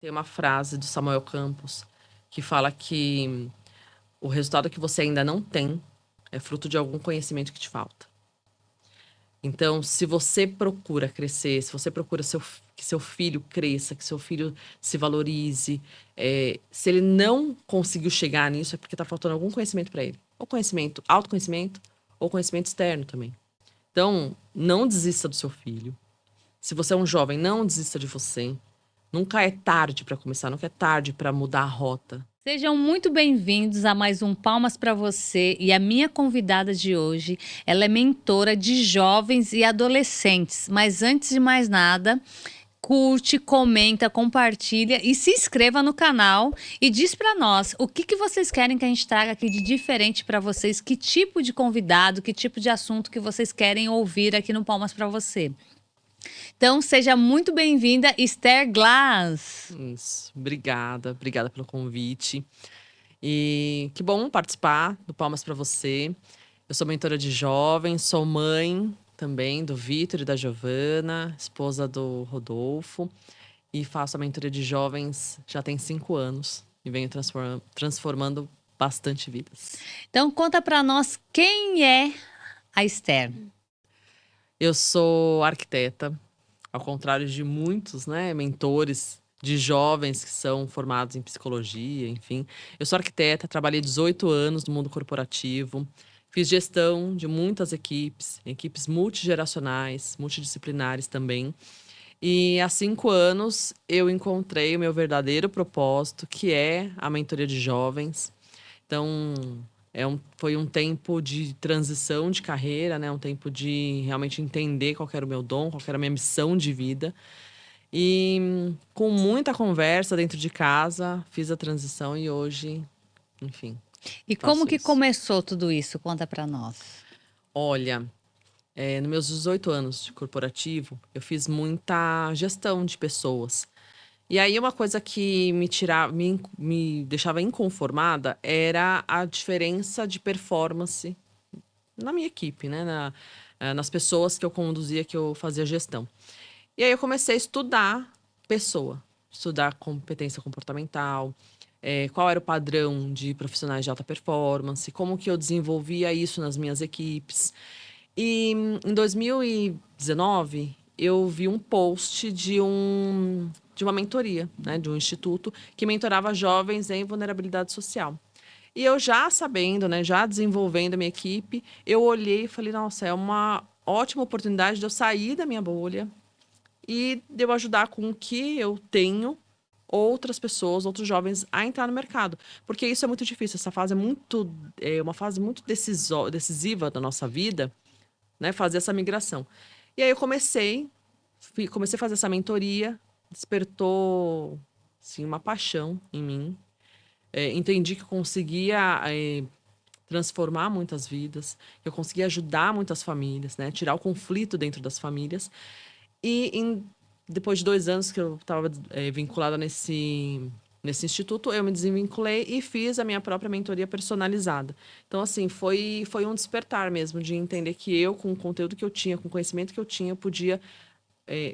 Tem uma frase do Samuel Campos que fala que o resultado que você ainda não tem é fruto de algum conhecimento que te falta. Então, se você procura crescer, se você procura que seu filho cresça, que seu filho se valorize, se ele não conseguiu chegar nisso, é porque está faltando algum conhecimento para ele. Ou conhecimento, autoconhecimento, ou conhecimento externo também. Então, não desista do seu filho. Se você é um jovem, não desista de você. Nunca é tarde para começar, nunca é tarde para mudar a rota. Sejam muito bem-vindos a mais um Palmas para você. E a minha convidada de hoje, ela é mentora de jovens e adolescentes. Mas antes de mais nada, curte, comenta, compartilha e se inscreva no canal e diz para nós o que vocês querem que a gente traga aqui de diferente para vocês, que tipo de convidado, que tipo de assunto que vocês querem ouvir aqui no Palmas para você. Então, seja muito bem-vinda, Esther Glass. Isso. Obrigada pelo convite. E que bom participar do Palmas para você. Eu sou mentora de jovens, sou mãe também do Vitor e da Giovana, esposa do Rodolfo, e faço a mentoria de jovens já tem 5 anos e venho transformando bastante vidas. Então, conta para nós quem é a Esther. Eu sou arquiteta, ao contrário de muitos, né, mentores de jovens que são formados em psicologia, enfim. Eu sou arquiteta, trabalhei 18 anos no mundo corporativo, fiz gestão de muitas equipes multigeracionais, multidisciplinares também. E há 5 anos eu encontrei o meu verdadeiro propósito, que é a mentoria de jovens. Então, foi um tempo de transição de carreira, né? Um tempo de realmente entender qual que era o meu dom, qual que era a minha missão de vida. E com muita conversa dentro de casa, fiz a transição e hoje, enfim, E como faço que isso. começou tudo isso? Conta para nós. Olha, nos meus 18 anos de corporativo, eu fiz muita gestão de pessoas. E aí uma coisa que me deixava inconformada era a diferença de performance na minha equipe, né? Nas pessoas que eu conduzia, que eu fazia gestão. E aí eu comecei a estudar pessoa, estudar competência comportamental, qual era o padrão de profissionais de alta performance, como que eu desenvolvia isso nas minhas equipes. E em 2019, eu vi um post de uma mentoria, né, de um instituto que mentorava jovens em vulnerabilidade social. E eu já sabendo, né, já desenvolvendo a minha equipe, eu olhei e falei, nossa, é uma ótima oportunidade de eu sair da minha bolha e de eu ajudar com o que eu tenho outras pessoas, outros jovens a entrar no mercado. Porque isso é muito difícil, essa fase é uma fase muito decisiva da nossa vida, né, fazer essa migração. E aí eu comecei a fazer essa mentoria, despertou, assim, uma paixão em mim. Entendi que eu conseguia transformar muitas vidas, que eu conseguia ajudar muitas famílias, né, tirar o conflito dentro das famílias. E depois de 2 anos que eu estava vinculada nesse instituto, eu me desvinculei e fiz a minha própria mentoria personalizada. Então, assim, foi um despertar mesmo de entender que eu, com o conteúdo que eu tinha, com o conhecimento que eu tinha, podia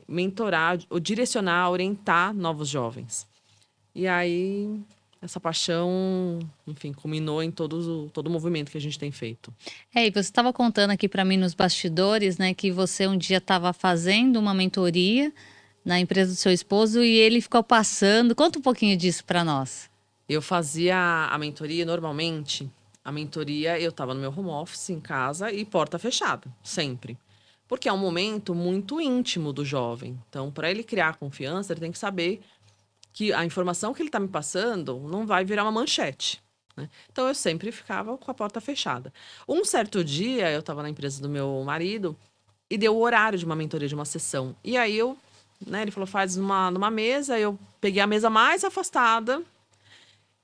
mentorar, ou direcionar, orientar novos jovens. E aí, essa paixão, enfim, culminou em todo o movimento que a gente tem feito. E você estava contando aqui para mim nos bastidores, né, que você um dia estava fazendo uma mentoria na empresa do seu esposo e ele ficou passando. Conta um pouquinho disso para nós. Eu fazia a mentoria normalmente. A mentoria, eu estava no meu home office em casa e porta fechada, sempre. Porque é um momento muito íntimo do jovem. Então, para ele criar confiança, ele tem que saber que a informação que ele está me passando não vai virar uma manchete, né? Então, eu sempre ficava com a porta fechada. Um certo dia, eu estava na empresa do meu marido e deu o horário de uma mentoria, de uma sessão. E aí né, ele falou, faz numa mesa. Eu peguei a mesa mais afastada.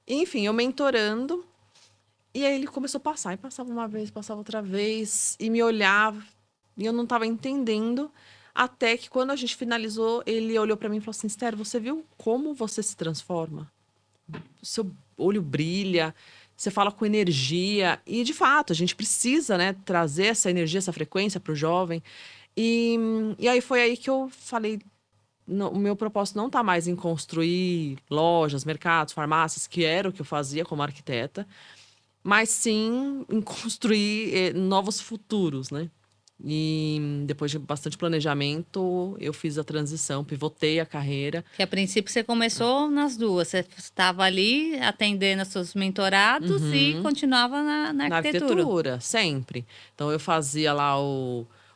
Enfim, eu mentorando. E aí ele começou a passar. E passava uma vez, passava outra vez. E me olhava. E eu não estava entendendo. Até que quando a gente finalizou, ele olhou para mim e falou assim, Esther, você viu como você se transforma? O seu olho brilha, você fala com energia. E, de fato, a gente precisa, né, trazer essa energia, essa frequência para o jovem. E aí foi aí que eu falei, o meu propósito não está mais em construir lojas, mercados, farmácias, que era o que eu fazia como arquiteta, mas sim em construir novos futuros, né? E depois de bastante planejamento, eu fiz a transição, pivotei a carreira. Que a princípio você começou nas duas. Você estava ali atendendo os seus mentorados e Uhum. continuava na Na arquitetura. arquitetura, sempre. Então, eu fazia lá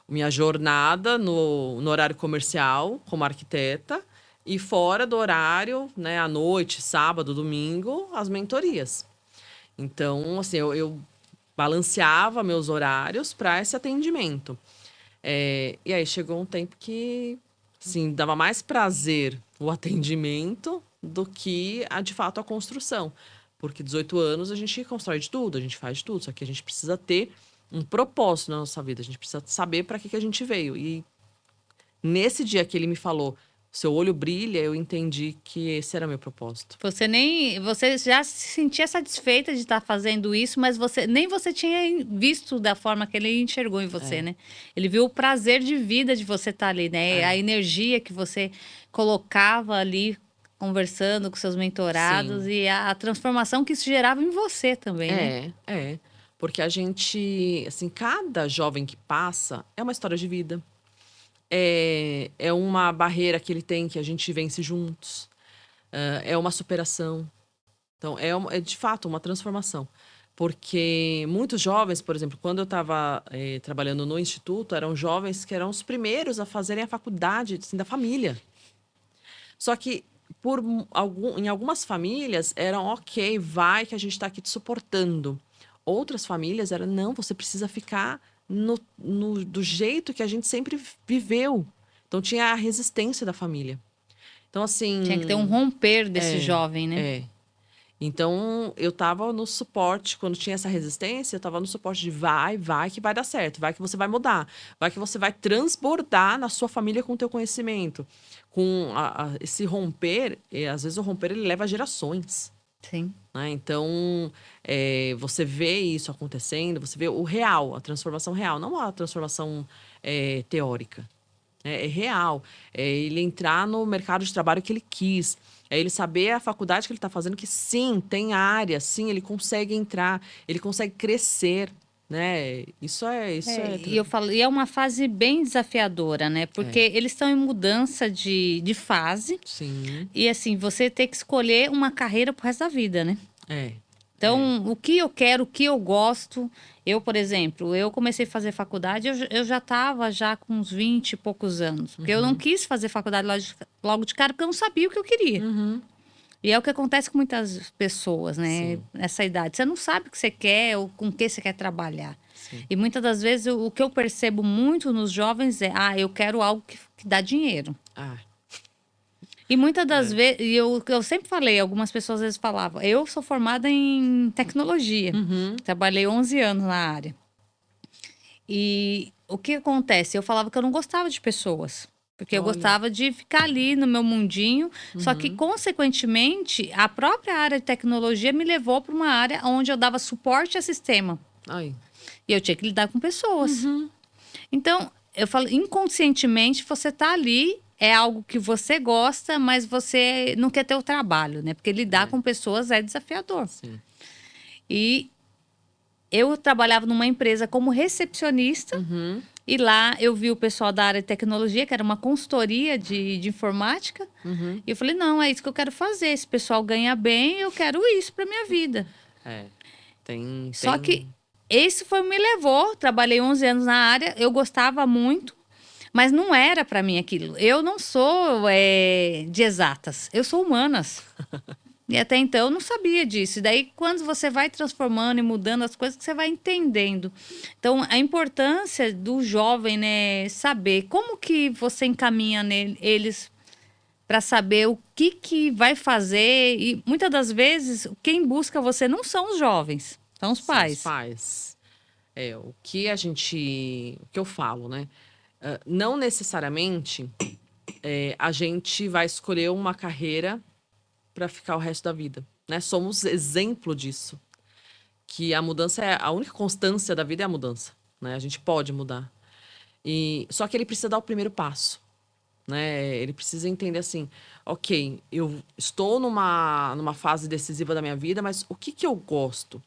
minha jornada no horário comercial, como arquiteta, e fora do horário, né, à noite, sábado, domingo, as mentorias. Então, assim, eu balanceava meus horários para esse atendimento. E aí chegou um tempo que, assim, dava mais prazer o atendimento do que, de fato, a construção. Porque 18 anos a gente constrói de tudo, a gente faz de tudo, só que a gente precisa ter um propósito na nossa vida, a gente precisa saber para que a gente veio. E nesse dia que ele me falou, seu olho brilha, eu entendi que esse era meu propósito. Você já se sentia satisfeita de estar fazendo isso, mas nem você tinha visto da forma que ele enxergou em você, É, né? Ele viu o prazer de vida de você estar ali, né? A é, energia que você colocava ali conversando com seus mentorados sim. e a transformação que isso gerava em você também, né? É. Porque a gente, assim, cada jovem que passa é uma história de vida. É uma barreira que ele tem que a gente vence juntos. É uma superação. Então, é de fato uma transformação. Porque muitos jovens, por exemplo, quando eu estava trabalhando no instituto, eram jovens que eram os primeiros a fazerem a faculdade, assim, da família. Só que em algumas famílias eram ok, vai que a gente está aqui te suportando. Outras famílias eram, não, você precisa ficar do jeito que a gente sempre viveu. Então tinha a resistência da família. Então, Tinha que ter um assim, romper desse é, jovem, né? é. Então, eu tava no suporte, quando tinha essa resistência, eu tava no suporte de vai que vai dar certo, vai que você vai mudar, vai que você vai transbordar na sua família com o teu conhecimento. Com esse romper, às vezes o romper ele leva gerações, Sim. né? Então, você vê isso acontecendo, você vê o real, a transformação real, não a transformação teórica. É real. É ele entrar no mercado de trabalho que ele quis. É ele saber a faculdade que ele está fazendo, que sim, tem área, sim, ele consegue entrar, ele consegue crescer, né? Isso É, é, e eu falo, e é uma fase bem desafiadora, né? Porque é, eles estão em mudança de fase. sim, E assim, você tem que escolher uma carreira pro resto da vida, né? é, é. Então, o que eu quero, o que eu gosto. Eu, por exemplo, eu comecei a fazer faculdade, eu já estava já com uns 20 e poucos anos. Porque eu não Uhum, quis fazer faculdade logo de cara, porque eu não sabia o que eu queria. uhum, E é o que acontece com muitas pessoas, né? sim, Nessa idade. Você não sabe o que você quer ou com o que você quer trabalhar. sim. E muitas das vezes o que eu percebo muito nos jovens é, eu quero algo que dá dinheiro. Ah, E muitas das é. vezes, eu sempre falei, algumas pessoas às vezes falavam, eu sou formada em tecnologia, Uhum, trabalhei 11 anos na área. E o que acontece? Eu falava que eu não gostava de pessoas, porque eu olha, gostava de ficar ali no meu mundinho, só que, uhum, consequentemente, a própria área de tecnologia me levou para uma área onde eu dava suporte a sistema. aí, E eu tinha que lidar com pessoas. uhum, Então, eu falo, inconscientemente você tá ali, é algo que você gosta, mas você não quer ter o trabalho, né? Porque lidar é, com pessoas é desafiador. sim, E eu trabalhava numa empresa como recepcionista, uhum, e lá eu vi o pessoal da área de tecnologia, que era uma consultoria de informática, uhum, e eu falei, não, é isso que eu quero fazer. Esse pessoal ganha bem, eu quero isso para minha vida. é, tem, Só que tem, esse foi me levou, trabalhei 11 anos na área, eu gostava muito, mas não era para mim aquilo. Eu não sou de exatas, eu sou humanas. E até então eu não sabia disso. E daí, quando você vai transformando e mudando as coisas, que você vai entendendo. Então, a importância do jovem, né, saber como que você encaminha eles para saber o que vai fazer. E muitas das vezes, quem busca você não são os jovens, são os são os pais. pais. O que eu falo, né? Não necessariamente a gente vai escolher uma carreira para ficar o resto da vida, né? Somos exemplo disso, que a mudança é a única constância da vida é a mudança, né? A gente pode mudar. E só que ele precisa dar o primeiro passo. né? Ele precisa entender assim, ok, eu estou numa fase decisiva da minha vida, mas o que que eu gosto?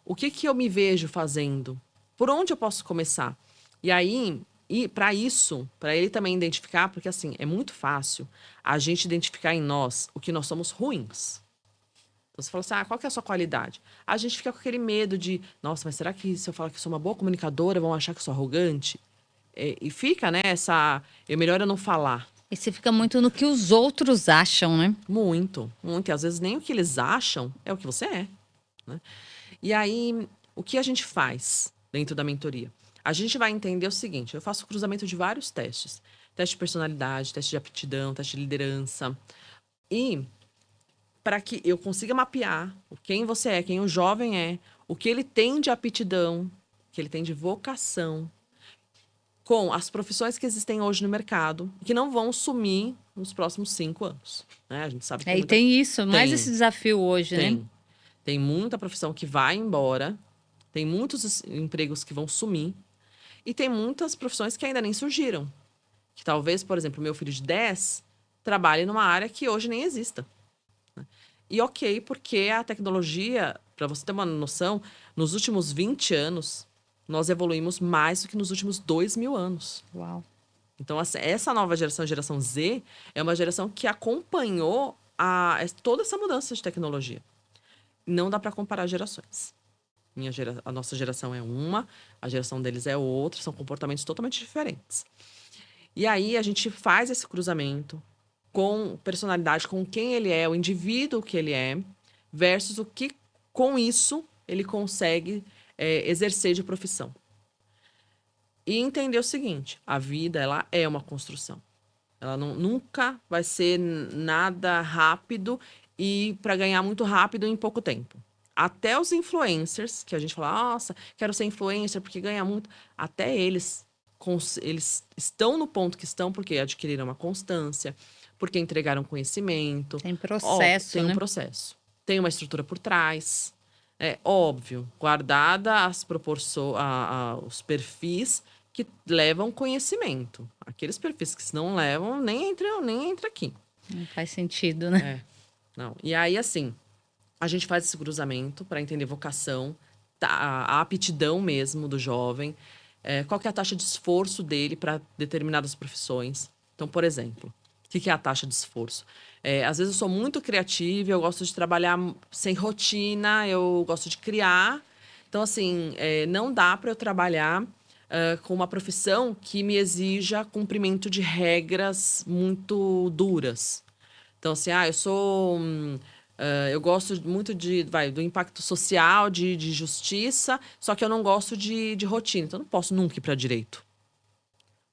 O que que eu me vejo fazendo? Por onde eu posso começar? E aí, e para isso, para ele também identificar, porque assim, é muito fácil a gente identificar em nós o que nós somos ruins. Então você fala assim, qual que é a sua qualidade? A gente fica com aquele medo de, nossa, mas será que se eu falar que sou uma boa comunicadora, vão achar que eu sou arrogante? E fica, né, é melhor eu não falar. E você fica muito no que os outros acham, né? Muito, muito. E às vezes nem o que eles acham é o que você é, né? E aí, o que a gente faz dentro da mentoria? A gente vai entender o seguinte: eu faço cruzamento de vários testes: teste de personalidade, teste de aptidão, teste de liderança. E para que eu consiga mapear quem você é, quem o jovem é, o que ele tem de aptidão, o que ele tem de vocação, com as profissões que existem hoje no mercado, que não vão sumir nos próximos 5 anos. Né? A gente sabe que tem E muita. tem isso, mais esse Tem, desafio hoje, né? tem. Tem muita profissão que vai embora, tem muitos empregos que vão sumir, e tem muitas profissões que ainda nem surgiram. Que talvez, por exemplo, meu filho de 10 trabalhe numa área que hoje nem exista. E ok, porque a tecnologia, para você ter uma noção, nos últimos 20 anos, nós evoluímos mais do que nos últimos 2.000 anos. Uau. Então, essa nova geração, a geração Z, é uma geração que acompanhou toda essa mudança de tecnologia. Não dá para comparar gerações. A nossa geração é uma, a geração deles é outra, são comportamentos totalmente diferentes. E aí a gente faz esse cruzamento com personalidade, com quem ele é, o indivíduo que ele é, versus o que, com isso, ele consegue exercer de profissão. E entender o seguinte: a vida, ela é uma construção. Ela nunca vai ser nada rápido e para ganhar muito rápido em pouco tempo. Até os influencers, que a gente fala, nossa, quero ser influencer porque ganha muito. Até eles estão no ponto que estão porque adquiriram uma constância, porque entregaram conhecimento. Tem Ó, processo, tem um né? processo. Tem uma estrutura por trás. É óbvio, guardada as proporções, os perfis que levam conhecimento. Aqueles perfis que não levam, nem entra aqui. Não faz sentido, né? É, não. E aí, assim, a gente faz esse cruzamento para entender vocação, a aptidão mesmo do jovem, qual que é a taxa de esforço dele para determinadas profissões. Então, por exemplo, o que é a taxa de esforço? Às vezes eu sou muito criativa, eu gosto de trabalhar sem rotina, eu gosto de criar. Então, assim, não dá para eu trabalhar com uma profissão que me exija cumprimento de regras muito duras. Então, assim, eu gosto muito do impacto social, de justiça, só que eu não gosto de rotina. Então, eu não posso nunca ir para direito.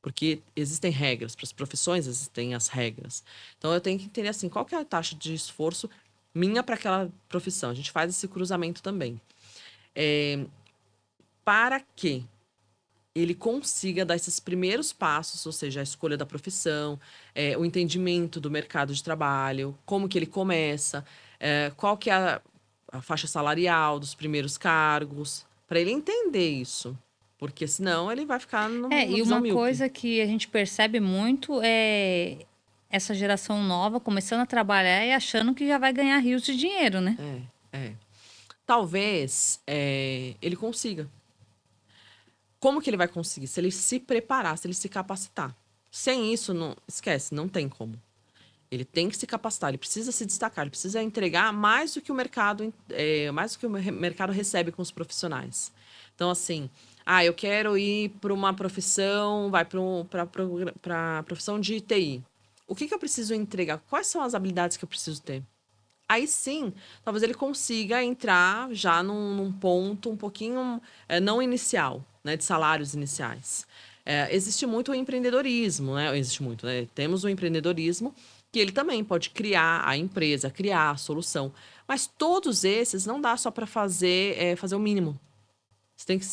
Porque existem regras, para as profissões existem as regras. Então, eu tenho que entender, assim, qual que é a taxa de esforço minha para aquela profissão. A gente faz esse cruzamento também. Para que ele consiga dar esses primeiros passos, ou seja, a escolha da profissão, o entendimento do mercado de trabalho, como que ele começa, qual que é a faixa salarial dos primeiros cargos, para ele entender isso. Porque senão ele vai ficar numa E visão uma míope. coisa que a gente percebe muito é essa geração nova começando a trabalhar e achando que já vai ganhar rios de dinheiro, né? É. Talvez ele consiga. Como que ele vai conseguir? Se ele se preparar, se ele se capacitar. Sem isso, não esquece, não tem como. Ele tem que se capacitar, ele precisa se destacar, ele precisa entregar mais do que o mercado, mercado recebe com os profissionais. Então, assim, eu quero ir para uma profissão, vai para a profissão de TI. O que eu preciso entregar? Quais são as habilidades que eu preciso ter? Aí sim, talvez ele consiga entrar já num ponto um pouquinho não inicial, né, de salários iniciais. Existe muito o empreendedorismo, né? Existe muito, né? Temos o empreendedorismo que ele também pode criar a empresa, criar a solução. Mas todos esses não dá só para fazer o mínimo. Você tem que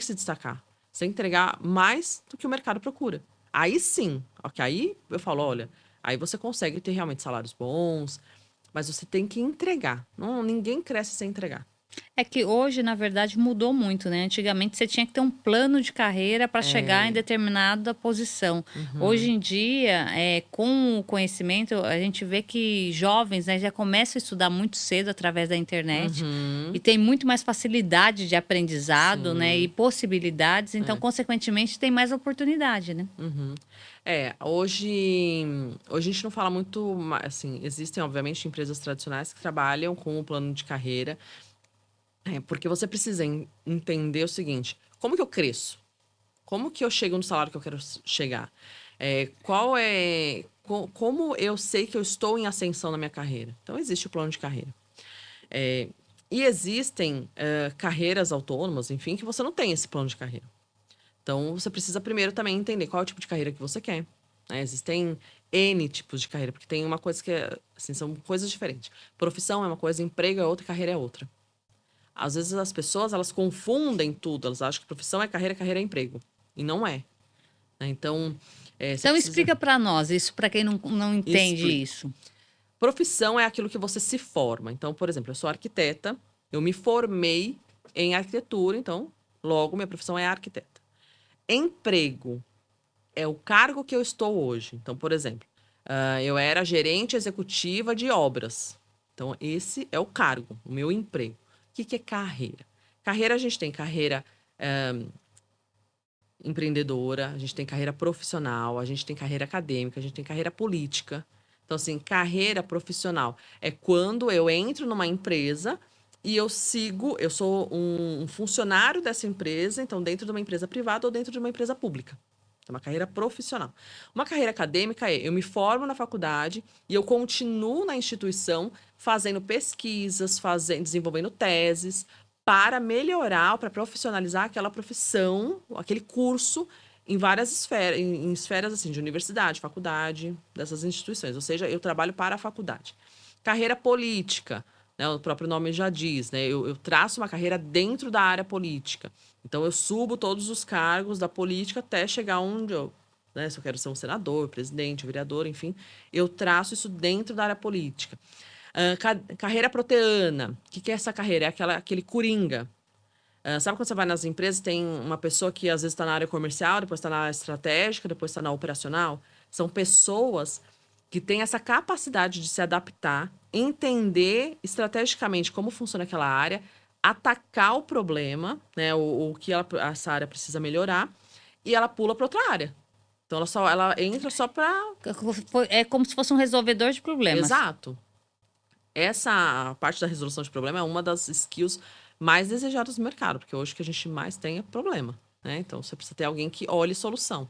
se destacar. Você tem que entregar mais do que o mercado procura. Aí sim, ok? Aí eu falo, olha, aí você consegue ter realmente salários bons, mas você tem que entregar. Não, ninguém cresce sem entregar. É que hoje, na verdade, mudou muito, né? Antigamente você tinha que ter um plano de carreira para chegar em É. determinada posição. Hoje Uhum. em dia, com o conhecimento, a gente vê que jovens, né, já começam a estudar muito cedo através da internet e Uhum. tem muito mais facilidade de aprendizado, né, e Sim. possibilidades, então, É. consequentemente, tem mais oportunidade, né? Uhum. Hoje a gente não fala muito, assim, existem obviamente empresas tradicionais que trabalham com o plano de carreira, porque você precisa entender o seguinte: como que eu cresço? Como que eu chego no salário que eu quero chegar? Qual é, como eu sei que eu estou em ascensão na minha carreira? Então existe o plano de carreira. É, e existem carreiras autônomas, enfim, que você não tem esse plano de carreira. Então, você precisa primeiro também entender qual é o tipo de carreira que você quer, né? Existem N tipos de carreira, porque tem uma coisa que assim, são coisas diferentes. Profissão é uma coisa, emprego é outra, carreira é outra. Às vezes as pessoas, elas confundem tudo, elas acham que profissão é carreira, carreira é emprego. E não é, né? Então, você Então, precisa explica para nós isso, para quem não entende explicar. isso. Profissão é aquilo que você se forma. Então, por exemplo, eu sou arquiteta, eu me formei em arquitetura, então, logo, minha profissão é arquiteta. Emprego é o cargo que eu estou hoje. Então, por exemplo, eu era gerente executiva de obras. Então, esse é o cargo, o meu emprego. O que que é carreira? Carreira, a gente tem carreira empreendedora, a gente tem carreira profissional, a gente tem carreira acadêmica, a gente tem carreira política. Então, assim, carreira profissional é quando eu entro numa empresa e eu sou um funcionário dessa empresa, então, dentro de uma empresa privada ou dentro de uma empresa pública. É uma carreira profissional. Uma carreira acadêmica é eu me formo na faculdade e eu continuo na instituição fazendo pesquisas, desenvolvendo teses para melhorar, para profissionalizar aquela profissão, aquele curso em várias esferas, em esferas assim, de universidade, faculdade, dessas instituições. Ou seja, eu trabalho para a faculdade. Carreira política, né, o próprio nome já diz, né? Eu traço uma carreira dentro da área política. Então, eu subo todos os cargos da política até chegar onde eu, né, se eu quero ser um senador, presidente, vereador, enfim, eu traço isso dentro da área política. Carreira proteana. O que, que é essa carreira? É aquele coringa. Sabe quando você vai nas empresas, tem uma pessoa que às vezes está na área comercial, depois está na área estratégica, depois está na operacional? São pessoas que têm essa capacidade de se adaptar, entender estrategicamente como funciona aquela área, atacar o problema, né, o que essa área precisa melhorar, e ela pula para outra área. Então ela entra só para. É como se fosse um resolvedor de problemas. Exato. Essa parte da resolução de problema é uma das skills mais desejadas no mercado, porque hoje o que a gente mais tem é problema, né? Então você precisa ter alguém que olhe solução.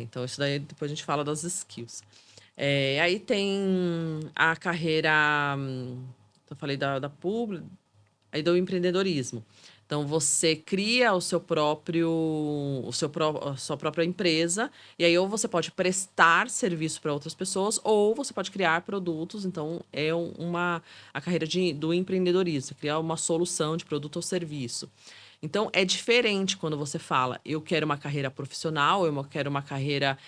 Então isso daí depois a gente fala das skills. Aí tem a carreira, eu falei da publi, aí do empreendedorismo. Então você cria a sua própria empresa, e aí ou você pode prestar serviço para outras pessoas, ou você pode criar produtos. Então é a carreira do empreendedorismo, criar uma solução de produto ou serviço. Então é diferente quando você fala, eu quero uma carreira profissional, eu quero uma carreira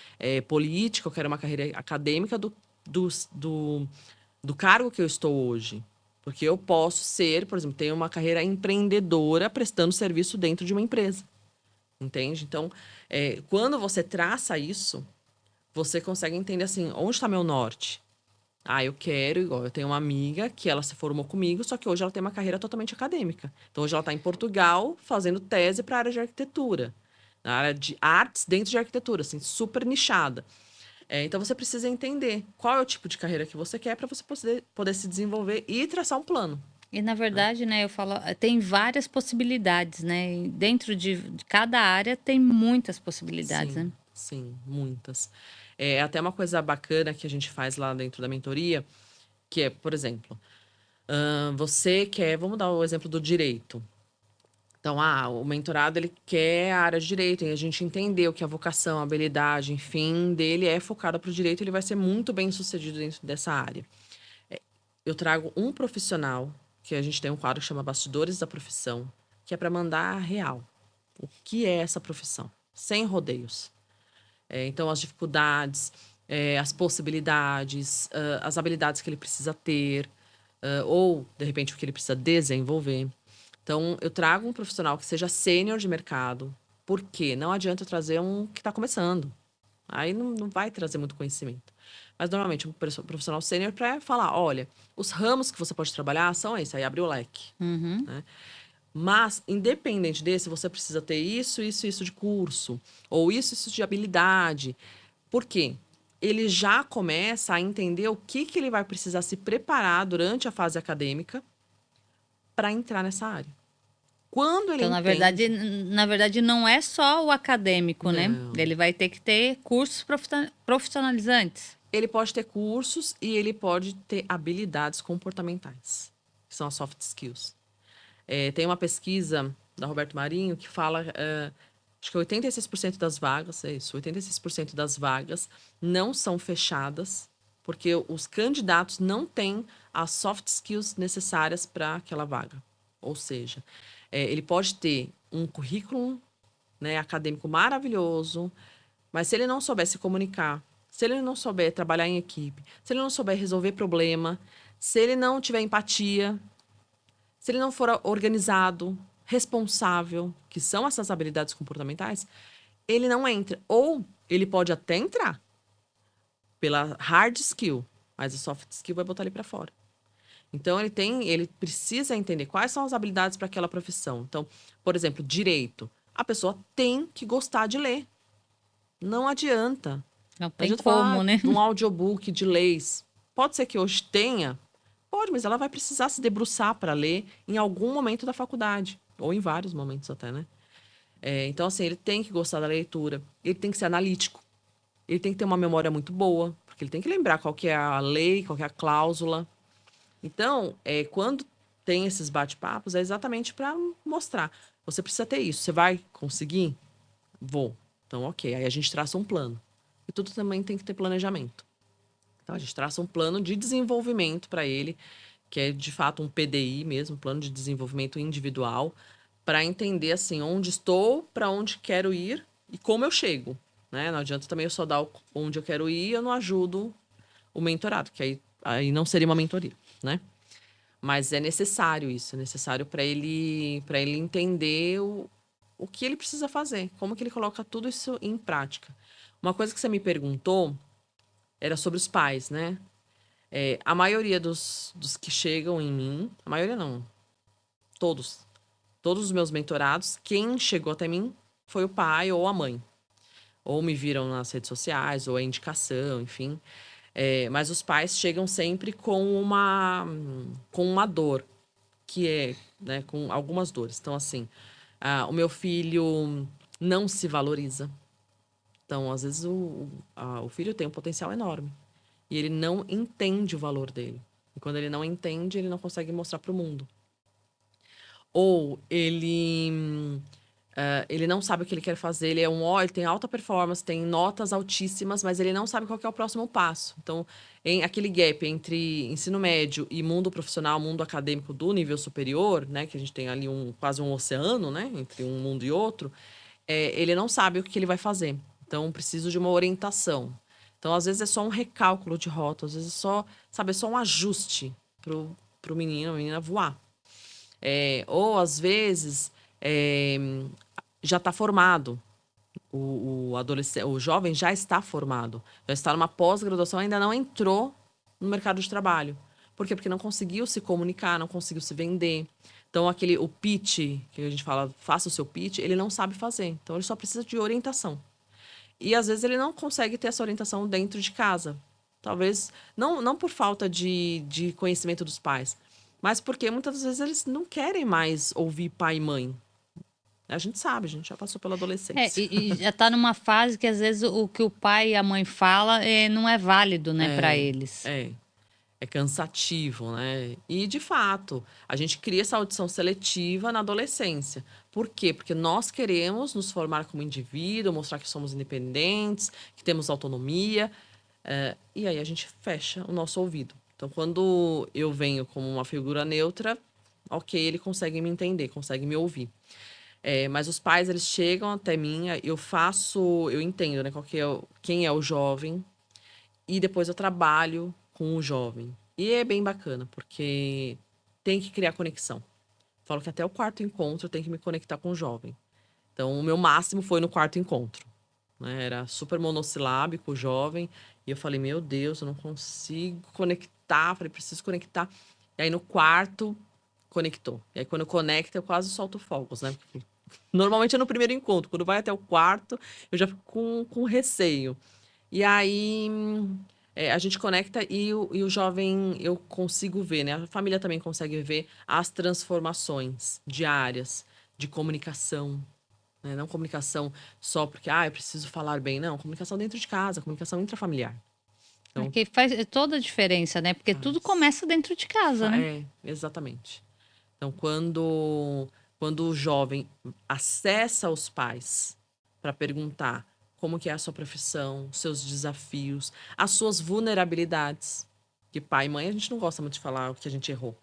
política, eu quero uma carreira acadêmica do, do, do cargo que eu estou hoje. Porque eu posso ser, por exemplo, ter uma carreira empreendedora prestando serviço dentro de uma empresa. Entende? Então, quando você traça isso, você consegue entender assim, onde está meu norte? Eu quero, igual, eu tenho uma amiga que ela se formou comigo, só que hoje ela tem uma carreira totalmente acadêmica. Então, hoje ela está em Portugal fazendo tese para a área de arquitetura, na área de artes dentro de arquitetura, assim, super nichada. Então você precisa entender qual é o tipo de carreira que você quer para você poder se desenvolver e traçar um plano, E na né? verdade, né, eu falo, tem várias possibilidades, né? E dentro de cada área tem muitas possibilidades, né? Sim, sim, muitas. É até uma coisa bacana que a gente faz lá dentro da mentoria, que é, por exemplo, você quer, vamos dar o exemplo do direito. Então, o mentorado ele quer a área de direito, e a gente entendeu que a vocação, a habilidade, enfim, dele é focada para o direito, ele vai ser muito bem sucedido dentro dessa área. Eu trago um profissional, que a gente tem um quadro que chama Bastidores da Profissão, que é para mandar a real. O que é essa profissão? Sem rodeios. Então, as dificuldades, as possibilidades, as habilidades que ele precisa ter. ou, de repente, o que ele precisa desenvolver. Então, eu trago um profissional que seja sênior de mercado, porque não adianta eu trazer um que está começando. Aí não vai trazer muito conhecimento. Mas, normalmente, um profissional sênior para falar, olha, os ramos que você pode trabalhar são esses, aí abre o leque. Uhum. Né? Mas, independente desse, você precisa ter isso de curso, ou isso de habilidade. Por quê? Ele já começa a entender o que ele vai precisar se preparar durante a fase acadêmica para entrar nessa área. Quando ele Então, entende. na verdade, não é só o acadêmico, né? Não. Ele vai ter que ter cursos profissionalizantes. Ele pode ter cursos e ele pode ter habilidades comportamentais, que são as soft skills. Tem uma pesquisa da Roberto Marinho que fala, acho que 86% das vagas, é isso, 86% das vagas não são fechadas porque os candidatos não têm as soft skills necessárias para aquela vaga. Ou seja, ele pode ter um currículo, né, acadêmico maravilhoso, mas se ele não souber se comunicar, se ele não souber trabalhar em equipe, se ele não souber resolver problema, se ele não tiver empatia, se ele não for organizado, responsável, que são essas habilidades comportamentais, ele não entra. Ou ele pode até entrar pela hard skill, mas a soft skill vai botar ele para fora. Então ele precisa entender quais são as habilidades para aquela profissão. Então, por exemplo, direito. A pessoa tem que gostar de ler. Não adianta. Não A tem gente fala como, né? de um audiobook de leis. Pode ser que hoje tenha, pode, mas ela vai precisar se debruçar para ler em algum momento da faculdade, ou em vários momentos até, né? Então, assim, ele tem que gostar da leitura, ele tem que ser analítico, ele tem que ter uma memória muito boa, porque ele tem que lembrar qual que é a lei, qual que é a cláusula. Então, quando tem esses bate-papos, é exatamente para mostrar. Você precisa ter isso. Você vai conseguir? Vou. Então, ok. Aí a gente traça um plano. E tudo também tem que ter planejamento. Então, a gente traça um plano de desenvolvimento para ele, que é de fato um PDI mesmo, plano de desenvolvimento individual, para entender assim onde estou, para onde quero ir e como eu chego. Né? Não adianta também eu só dar onde eu quero ir, eu não ajudo o mentorado, que aí não seria uma mentoria, né? Mas é necessário isso, é necessário para ele entender o que ele precisa fazer, como que ele coloca tudo isso em prática. Uma coisa que você me perguntou era sobre os pais, né? A maioria dos que chegam em mim, a maioria não, todos os meus mentorados, quem chegou até mim foi o pai ou a mãe. Ou me viram nas redes sociais, ou a indicação, enfim. Mas os pais chegam sempre com uma dor, que é, né, com algumas dores. Então, assim, o meu filho não se valoriza. Então, às vezes, o filho tem um potencial enorme. E ele não entende o valor dele. E quando ele não entende, ele não consegue mostrar para o mundo. Ou ele não sabe o que ele quer fazer, ele tem alta performance, tem notas altíssimas, mas ele não sabe qual que é o próximo passo. Então, aquele gap entre ensino médio e mundo profissional, mundo acadêmico do nível superior, né, que a gente tem ali quase um oceano, né, entre um mundo e outro, ele não sabe o que ele vai fazer. Então, preciso de uma orientação. Então, às vezes é só um recálculo de rota, às vezes é só, sabe, é só um ajuste pro menino, a menina voar. Ou às vezes já está formado. O adolescente, o jovem já está formado, já está numa pós-graduação, ainda não entrou no mercado de trabalho. Por quê? Porque não conseguiu se comunicar, não conseguiu se vender. Então, o pitch, que a gente fala, faça o seu pitch, ele não sabe fazer. Então, ele só precisa de orientação. E, às vezes, ele não consegue ter essa orientação dentro de casa. Talvez, não por falta de conhecimento dos pais, mas porque, muitas das vezes, eles não querem mais ouvir pai e mãe. A gente sabe, a gente já passou pela adolescência. E já está numa fase que às vezes o que o pai e a mãe fala não é válido, né, para eles. É cansativo, né? E, de fato, a gente cria essa audição seletiva na adolescência. Por quê? Porque nós queremos nos formar como indivíduo, mostrar que somos independentes, que temos autonomia. E aí a gente fecha o nosso ouvido. Então, quando eu venho como uma figura neutra, ok, ele consegue me entender, consegue me ouvir. Mas os pais, eles chegam até mim, eu entendo, né, quem é o jovem, e depois eu trabalho com o jovem. E é bem bacana, porque tem que criar conexão. Falo que até o quarto encontro eu tenho que me conectar com o jovem. Então, o meu máximo foi no quarto encontro, né? Era super monossilábico, jovem. E eu falei, meu Deus, eu não consigo conectar. Falei, preciso conectar. E aí, no quarto, conectou. E aí, quando conecta, eu quase solto fogos, né? Porque normalmente é no primeiro encontro. Quando vai até o quarto, eu já fico com receio. E aí, a gente conecta e o jovem, eu consigo ver, né? A família também consegue ver as transformações diárias de comunicação, né? Não comunicação só porque, eu preciso falar bem. Não, comunicação dentro de casa, comunicação intrafamiliar. Então, Porque faz toda a diferença, né? Porque tudo faz. começa dentro de casa, né? É, exatamente. Então, quando o jovem acessa os pais para perguntar como que é a sua profissão, seus desafios, as suas vulnerabilidades, que pai e mãe a gente não gosta muito de falar o que a gente errou,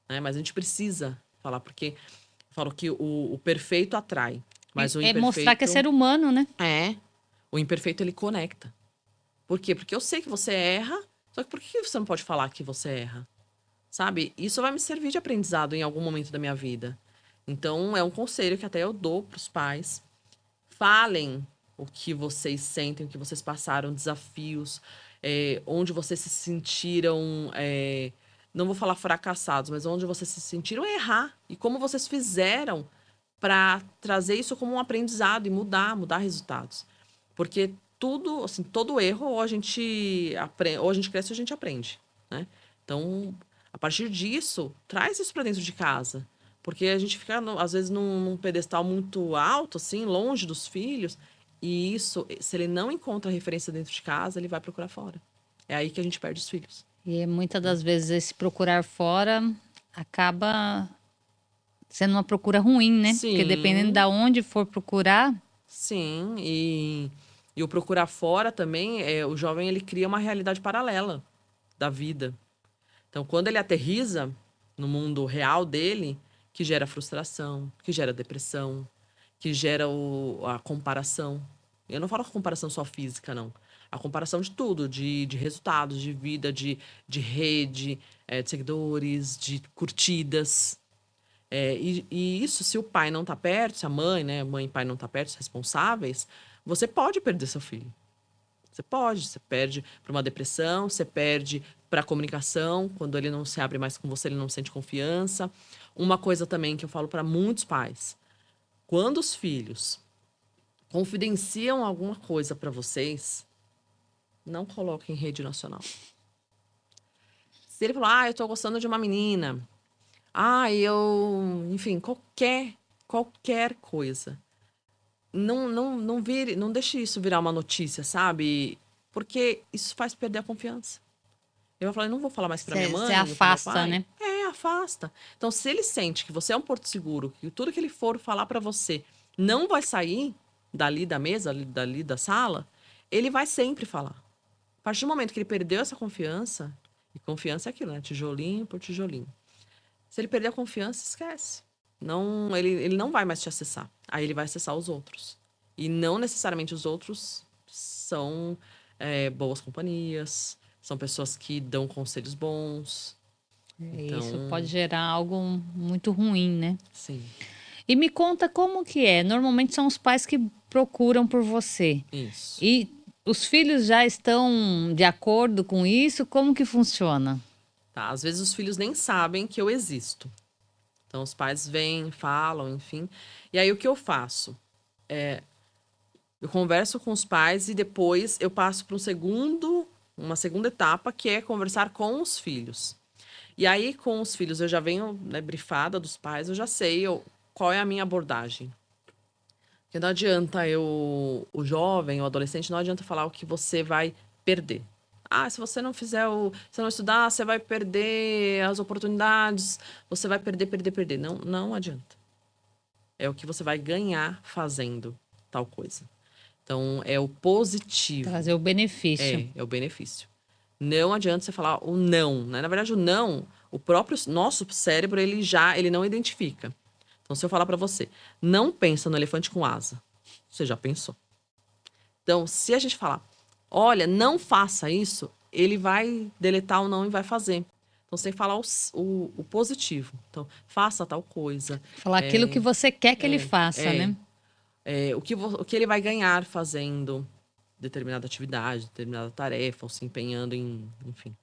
né? Mas a gente precisa falar, porque eu falo que o perfeito atrai, mas o É mostrar que é imperfeito ser humano, né? o imperfeito ele conecta. Por quê? Porque eu sei que você erra, só que por que você não pode falar que você erra? Sabe? Isso vai me servir de aprendizado em algum momento da minha vida. Então, é um conselho que até eu dou para os pais. Falem o que vocês sentem, o que vocês passaram, desafios, onde vocês se sentiram, não vou falar fracassados, mas onde vocês se sentiram errar e como vocês fizeram para trazer isso como um aprendizado e mudar resultados. Porque tudo, assim, todo erro ou a gente aprende, ou a gente cresce ou a gente aprende, né? Então, a partir disso, traz isso para dentro de casa. Porque a gente fica, às vezes, num pedestal muito alto, assim, longe dos filhos. E isso, se ele não encontra referência dentro de casa, ele vai procurar fora. É aí que a gente perde os filhos. E muitas das vezes esse procurar fora acaba sendo uma procura ruim, né? Porque dependendo Sim, da onde for procurar, sim. E o procurar fora também, o jovem ele cria uma realidade paralela da vida. Então, quando ele aterriza no mundo real dele, que gera frustração, que gera depressão, que gera a comparação. Eu não falo comparação só física, não. A comparação de tudo, de resultados, de vida, de rede, de seguidores, de curtidas. E isso, se o pai não tá perto, se a mãe, né, mãe e pai não tá perto, os responsáveis, você pode perder seu filho. Você perde para uma depressão, você perde para a comunicação, quando ele não se abre mais com você, ele não sente confiança. Uma coisa também que eu falo para muitos pais, quando os filhos confidenciam alguma coisa para vocês, não coloquem em rede nacional. Se ele falar, eu tô gostando de uma menina, enfim, qualquer coisa. Não deixe isso virar uma notícia, sabe? Porque isso faz perder a confiança. Eu vou falar, eu não vou falar mais pra minha você mãe ou pro meu afasta, pai. né? Afasta. Então, se ele sente que você é um porto seguro, que tudo que ele for falar pra você não vai sair dali da mesa, dali da sala, ele vai sempre falar. A partir do momento que ele perdeu essa confiança, e confiança é aquilo, né? Tijolinho por tijolinho. Se ele perder a confiança, esquece. Não, ele não vai mais te acessar. Aí ele vai acessar os outros. E não necessariamente os outros são boas companhias, são pessoas que dão conselhos bons. Isso pode Então, gerar algo muito ruim, né? sim, E me conta como que é. Normalmente são os pais que procuram por você. isso. E os filhos já estão de acordo com isso? Como que funciona? Tá? Às vezes os filhos nem sabem que eu existo. Então, os pais vêm, falam, enfim. E aí, o que eu faço? Eu converso com os pais e depois eu passo para uma segunda etapa, que é conversar com os filhos. E aí, com os filhos, eu já venho, né, brifada dos pais, eu já sei qual é a minha abordagem. Porque não adianta o jovem, o adolescente, não adianta falar o que você vai perder. Se você não fizer se não estudar, você vai perder as oportunidades, você vai perder. Não, não adianta. É o que você vai ganhar fazendo tal coisa. Então, é o positivo. Trazer o benefício. É o benefício. Não adianta você falar o não, né? Na verdade, o não, o próprio nosso cérebro, ele não identifica. Então, se eu falar para você, não pensa no elefante com asa, você já pensou. Então, se a gente falar, olha, não faça isso, ele vai deletar ou não e vai fazer. Então, você tem que falar o positivo. Então, faça tal coisa. Falar aquilo que você quer que ele faça, é, né? o que ele vai ganhar fazendo determinada atividade, determinada tarefa, ou se empenhando em, enfim.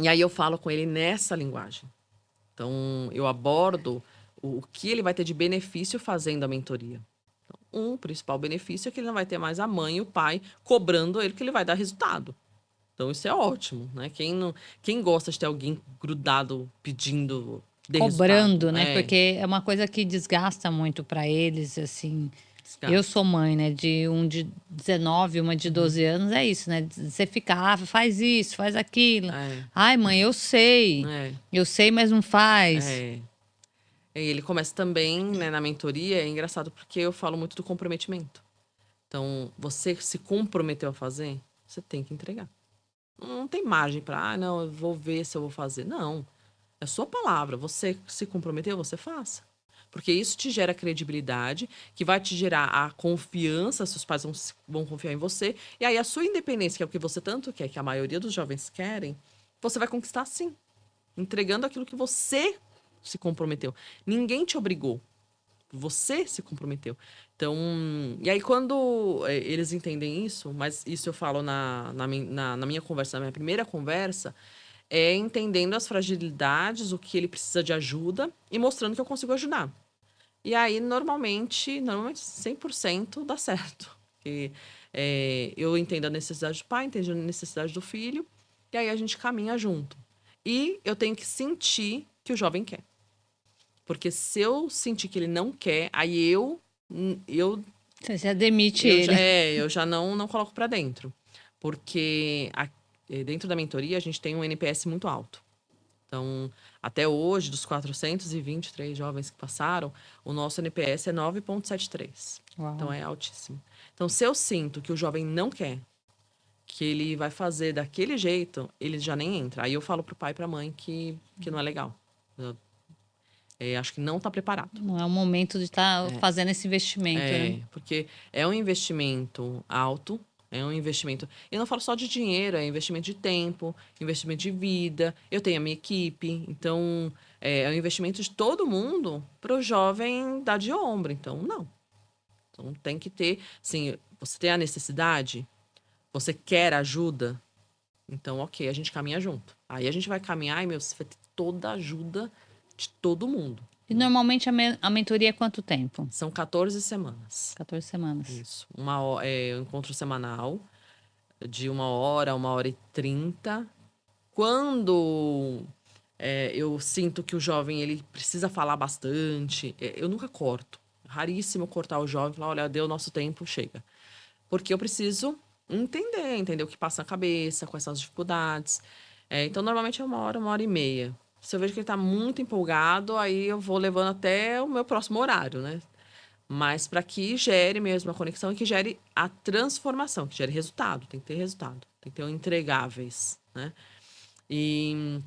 E aí eu falo com ele nessa linguagem. Então, eu abordo o que ele vai ter de benefício fazendo a mentoria. Então, um principal benefício é que ele não vai ter mais a mãe e o pai cobrando ele que ele vai dar resultado. Então, isso é ótimo, né? Quem gosta de ter alguém grudado pedindo de resultado? Cobrando, né? Porque é uma coisa que desgasta muito para eles, assim. Eu Desgasta. sou mãe, né? De um de 19, uma de 12 anos, é isso, né? Você fica, faz isso, faz aquilo. É, Ai, mãe, eu sei. é, Eu sei, mas não faz. é. E ele começa também, né, na mentoria, é engraçado porque eu falo muito do comprometimento. Então, você se comprometeu a fazer, você tem que entregar. Não tem margem para, não, eu vou ver se eu vou fazer. Não. É sua palavra. Você se comprometeu, você faça. Porque isso te gera credibilidade, que vai te gerar a confiança, seus pais vão confiar em você. E aí a sua independência, que é o que você tanto quer, que a maioria dos jovens querem, você vai conquistar sim. Entregando aquilo que você se comprometeu. Ninguém te obrigou. Você se comprometeu. Então, e aí quando eles entendem isso, mas isso eu falo na minha conversa, na minha primeira conversa, é entendendo as fragilidades, o que ele precisa de ajuda e mostrando que eu consigo ajudar. E aí, normalmente 100% dá certo. Porque, eu entendo a necessidade do pai, entendo a necessidade do filho, e aí a gente caminha junto. E eu tenho que sentir que o jovem quer. Porque se eu sentir que ele não quer, aí eu, Você já demite eu, ele. eu já não coloco pra dentro. Porque dentro da mentoria a gente tem um NPS muito alto. Então, até hoje, dos 423 jovens que passaram, o nosso NPS é 9,73. Uau. Então, é altíssimo. Então, se eu sinto que o jovem não quer, que ele vai fazer daquele jeito, ele já nem entra. Aí eu falo pro pai e pra mãe que não é legal. Acho que não está preparado. Não é o momento de estar fazendo esse investimento, né? Porque é um investimento alto, é um investimento. Eu não falo só de dinheiro, é investimento de tempo, investimento de vida. Eu tenho a minha equipe, então é um investimento de todo mundo para o jovem dar de ombro. Então, não. Então tem que ter, assim, você tem a necessidade, você quer ajuda, então, ok, a gente caminha junto. Aí a gente vai caminhar e, você vai ter toda a ajuda de todo mundo. E normalmente a mentoria é quanto tempo? São 14 semanas. 14 semanas. Isso. Um encontro semanal de 1 hora e 30. Quando eu sinto que o jovem ele precisa falar bastante, eu nunca corto. Raríssimo cortar o jovem e falar, olha, deu o nosso tempo, chega. Porque eu preciso entender o que passa na cabeça, quais são as dificuldades. Então, normalmente é 1 hora e meia. Se eu vejo que ele está muito empolgado, aí eu vou levando até o meu próximo horário, né? Mas para que gere mesmo a conexão e que gere a transformação, que gere resultado. Tem que ter resultado. Tem que ter entregáveis, né? E,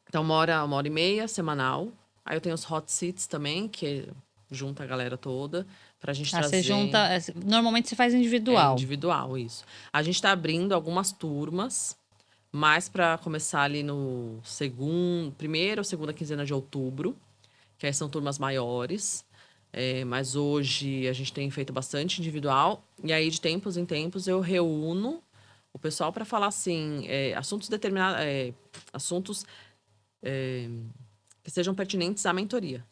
então, 1 hora e meia, semanal. Aí eu tenho os hot seats também, que junta a galera toda, pra gente trazer... Você junta... Normalmente você faz É individual. individual, isso. A gente tá abrindo algumas turmas, mais para começar ali no primeira ou segunda quinzena de outubro, que aí são turmas maiores. Mas hoje a gente tem feito bastante individual. E aí, de tempos em tempos, eu reúno o pessoal para falar assim, assuntos determinados, assuntos que sejam pertinentes à mentoria.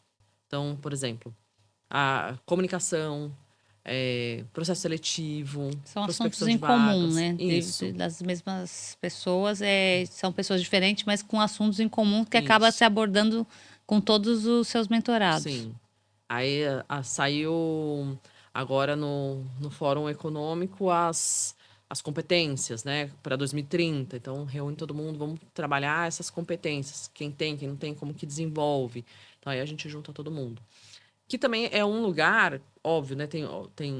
Então, por exemplo, a comunicação, processo seletivo, São assuntos prospecção de em comum, vagas. né? Isso. Das mesmas pessoas, são pessoas diferentes, mas com assuntos em comum que acaba Isso. se abordando com todos os seus mentorados. Sim. Aí saiu agora no Fórum Econômico as competências, né, para 2030. Então, reúne todo mundo, vamos trabalhar essas competências. Quem tem, quem não tem, como que desenvolve. Então, aí a gente junta todo mundo. Que também é um lugar, óbvio, né? Tem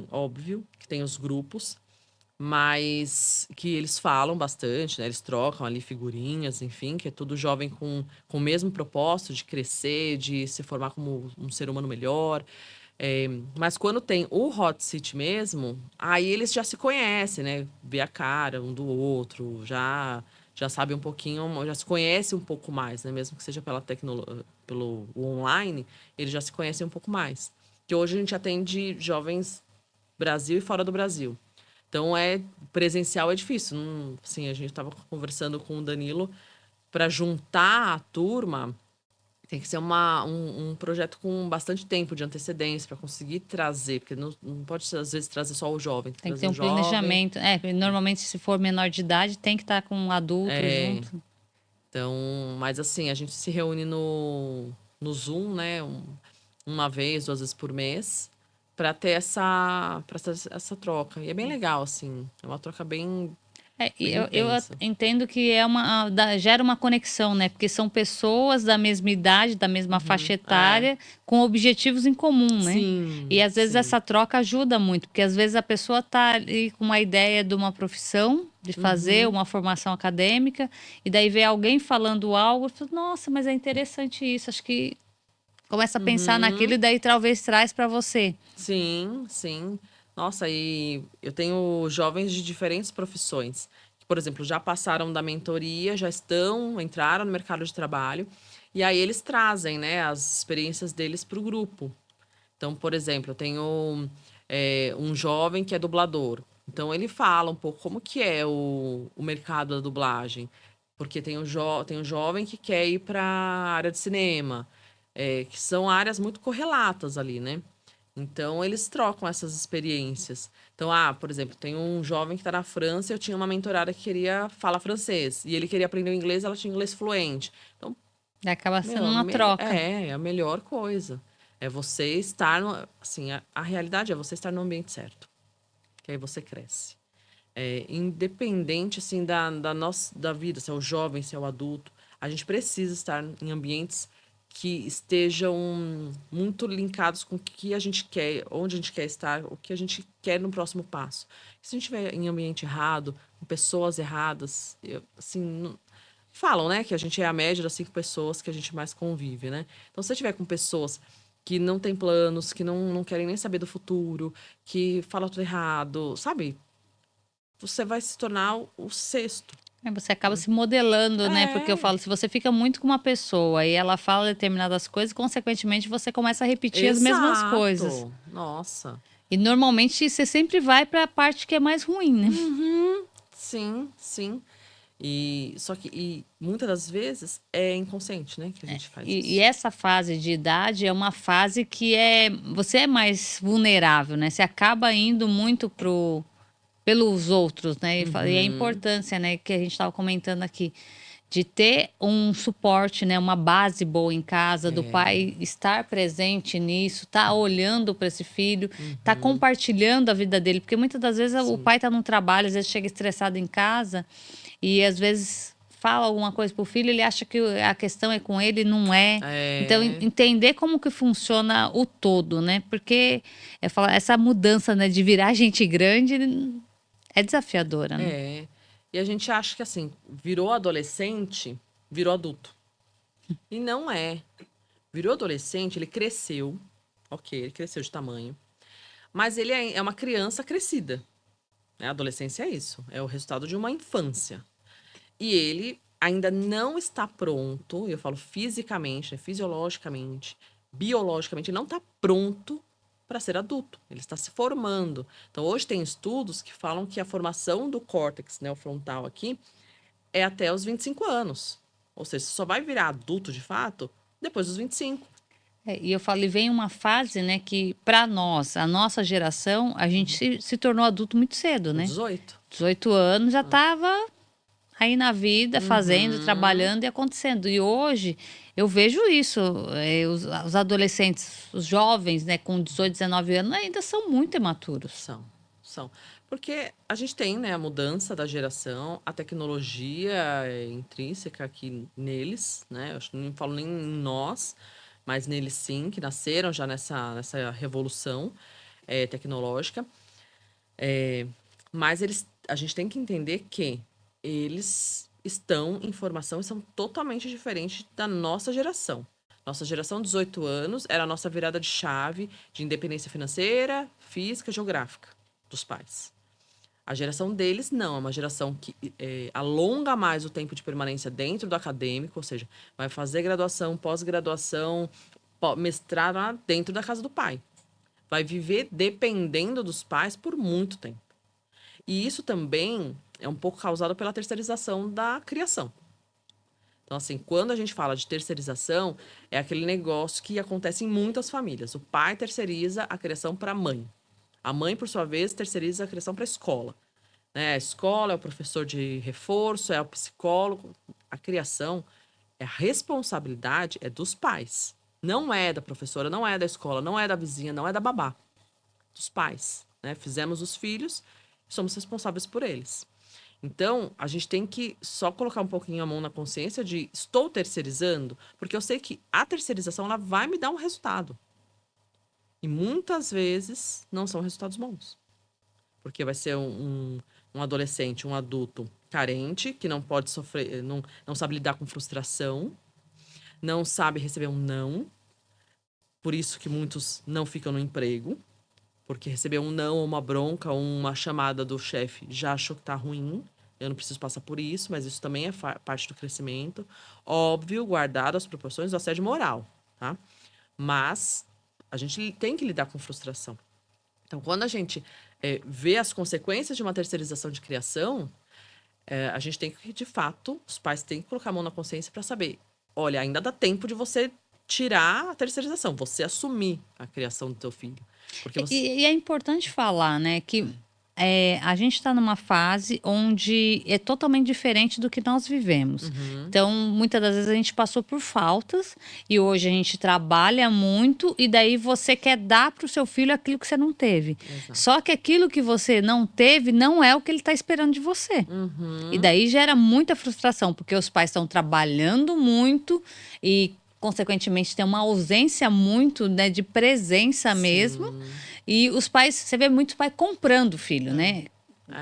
óbvio que tem os grupos, mas que eles falam bastante, né? Eles trocam ali figurinhas, enfim, que é tudo jovem com o mesmo propósito de crescer, de se formar como um ser humano melhor. Mas quando tem o hot seat mesmo, aí eles já se conhecem, né? Vê a cara um do outro, já sabe um pouquinho, já se conhece um pouco mais, né? Mesmo que seja pelo online, eles já se conhecem um pouco mais. Que hoje a gente atende jovens Brasil e fora do Brasil. Então, presencial é difícil. Não, assim, a gente estava conversando com o Danilo para juntar a turma. Tem que ser um projeto com bastante tempo de antecedência para conseguir trazer, porque não pode, às vezes, trazer só o jovem. Tem que Tem que trazer ter o um jovem. planejamento. Normalmente, se for menor de idade, tem que estar com um adulto É, junto. então, mas assim, a gente se reúne no Zoom, né? Uma vez, 2 vezes por mês, para ter essa troca. E é bem legal, assim. É uma troca E bem eu intensa. entendo que gera uma conexão, né? Porque são pessoas da mesma idade, da mesma faixa É. etária, com objetivos em comum, né? E Sim, às vezes sim. essa troca ajuda muito, porque às vezes a pessoa tá ali com uma ideia de uma profissão, de fazer Uhum, uma formação acadêmica, e daí vê alguém falando algo, e fala, nossa, mas é interessante isso, acho que começa a pensar naquilo e uhum. daí talvez traz para você. Sim, sim. Nossa, e eu tenho jovens de diferentes profissões, que, por exemplo, já passaram da mentoria, entraram no mercado de trabalho, e aí eles trazem, né, as experiências deles para o grupo. Então, por exemplo, eu tenho um jovem que é dublador. Então, ele fala um pouco como que é o mercado da dublagem. Porque tem um jovem que quer ir para a área de cinema, que são áreas muito correlatas ali, né? Então, eles trocam essas experiências. Então, por exemplo, tem um jovem que está na França, eu tinha uma mentorada que queria falar francês, e ele queria aprender o inglês, ela tinha inglês fluente. Então, E acaba meu, sendo uma troca. é a melhor coisa. É você estar no, assim, a realidade é você estar no ambiente certo, que aí você cresce. Independente, assim, da vida, se é o jovem, se é o adulto, a gente precisa estar em ambientes que estejam muito linkados com o que a gente quer, onde a gente quer estar, o que a gente quer no próximo passo. Se a gente estiver em ambiente errado, com pessoas erradas, assim, falam, né, que a gente é a média das 5 pessoas que a gente mais convive, né? Então, se você tiver com pessoas que não têm planos, que não querem nem saber do futuro, que falam tudo errado, sabe? Você vai se tornar o sexto. Você acaba se modelando, né? Porque eu É, falo, se você fica muito com uma pessoa e ela fala determinadas coisas, consequentemente você começa a repetir as mesmas coisas. exato. Nossa. E normalmente você sempre vai para a parte que é mais ruim, né? Uhum. Sim, sim. E muitas das vezes é inconsciente, né, que a gente faz E isso. essa fase de idade é uma fase que você é mais vulnerável, né? Você acaba indo muito pelos outros, né? E a Uhum. importância, né, que a gente estava comentando aqui, de ter um suporte, né, uma base boa em casa, do É. pai estar presente nisso, tá olhando para esse filho, tá Uhum. compartilhando a vida dele, porque muitas das vezes o Sim. pai tá no trabalho, às vezes chega estressado em casa e às vezes fala alguma coisa pro filho, ele acha que a questão é com ele, não é. Então, É. entender como que funciona o todo, né? Porque essa mudança, né, de virar gente grande é desafiadora, né? É. E a gente acha que assim, virou adolescente, virou adulto. E não é. Virou adolescente, ele cresceu. Ok, ele cresceu de tamanho. Mas ele é uma criança crescida. Né? A adolescência é isso. É o resultado de uma infância. E ele ainda não está pronto, eu falo fisicamente, né, fisiologicamente, biologicamente, ele não está pronto para ser adulto. Ele está se formando. Então, hoje tem estudos que falam que a formação do córtex neofrontal aqui é até os 25 anos. Ou seja, você só vai virar adulto de fato depois dos 25. E eu falo, e vem uma fase, né, que para nós, a nossa geração, a gente se tornou adulto muito cedo, Com né? 18. 18 anos já estava aí na vida, fazendo, Uhum. trabalhando e acontecendo. E hoje eu vejo isso, os adolescentes, os jovens, né, com 18, 19 anos, ainda são muito imaturos. São, são. Porque a gente tem, né, a mudança da geração, a tecnologia é intrínseca aqui neles, né? Eu acho que não falo nem em nós, mas neles sim, que nasceram já nessa revolução tecnológica. Mas a gente tem que entender que eles estão em formação e são totalmente diferentes da nossa geração. Nossa geração, 18 anos, era a nossa virada de chave de independência financeira, física, geográfica dos pais. A geração deles, não. É uma geração que alonga mais o tempo de permanência dentro do acadêmico, ou seja, vai fazer graduação, pós-graduação, mestrado lá dentro da casa do pai. Vai viver dependendo dos pais por muito tempo. E isso também é um pouco causado pela terceirização da criação. Então, assim, quando a gente fala de terceirização, é aquele negócio que acontece em muitas famílias. O pai terceiriza a criação para a mãe. A mãe, por sua vez, terceiriza a criação para a escola. Né? A escola é o professor de reforço, é o psicólogo. A criação, a responsabilidade é dos pais. Não é da professora, não é da escola, não é da vizinha, não é da babá. Dos pais. Né? Fizemos os filhos, somos responsáveis por eles. Então, a gente tem que só colocar um pouquinho a mão na consciência de estou terceirizando, porque eu sei que a terceirização ela vai me dar um resultado. E muitas vezes não são resultados bons. Porque vai ser um adolescente, um adulto carente, que não pode sofrer, não sabe lidar com frustração, não sabe receber um não. Por isso que muitos não ficam no emprego. Porque receber um não, ou uma bronca, ou uma chamada do chefe já achou que tá ruim. Eu não preciso passar por isso, mas isso também é parte do crescimento. Óbvio, guardado as proporções do assédio moral, tá? Mas a gente tem que lidar com frustração. Então, quando a gente vê as consequências de uma terceirização de criação, a gente tem que, de fato, os pais têm que colocar a mão na consciência para saber, olha, ainda dá tempo de você tirar a terceirização, você assumir a criação do teu filho. Porque você... E é importante falar, né, que a gente está numa fase onde é totalmente diferente do que nós vivemos. Então, muitas das vezes a gente passou por faltas e hoje a gente trabalha muito e daí você quer dar para o seu filho aquilo que você não teve. Exato. Só que aquilo que você não teve não é o que ele está esperando de você. E daí gera muita frustração, porque os pais estão trabalhando muito e consequentemente tem uma ausência muito, né, de presença mesmo. E os pais, você vê muitos pais comprando filho, né?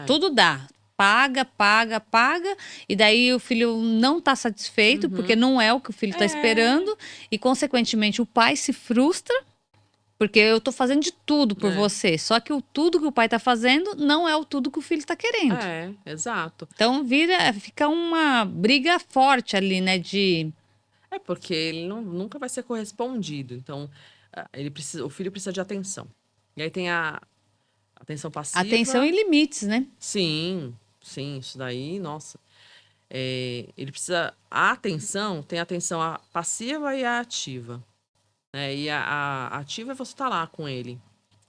Tudo dá. Paga, paga, paga. E daí o filho não está satisfeito, porque não é o que o filho está esperando. E, consequentemente, o pai se frustra, porque eu tô fazendo de tudo por você. Só que o tudo que o pai tá fazendo não é o tudo que o filho tá querendo. Exato. Então fica uma briga forte ali, né? Porque ele nunca vai ser correspondido. Então, o filho precisa de atenção. E aí tem a atenção passiva. Atenção e limites, né? Sim, isso daí, nossa. Ele precisa... A atenção, tem a atenção passiva e a ativa. Né? E a ativa é você estar lá com ele.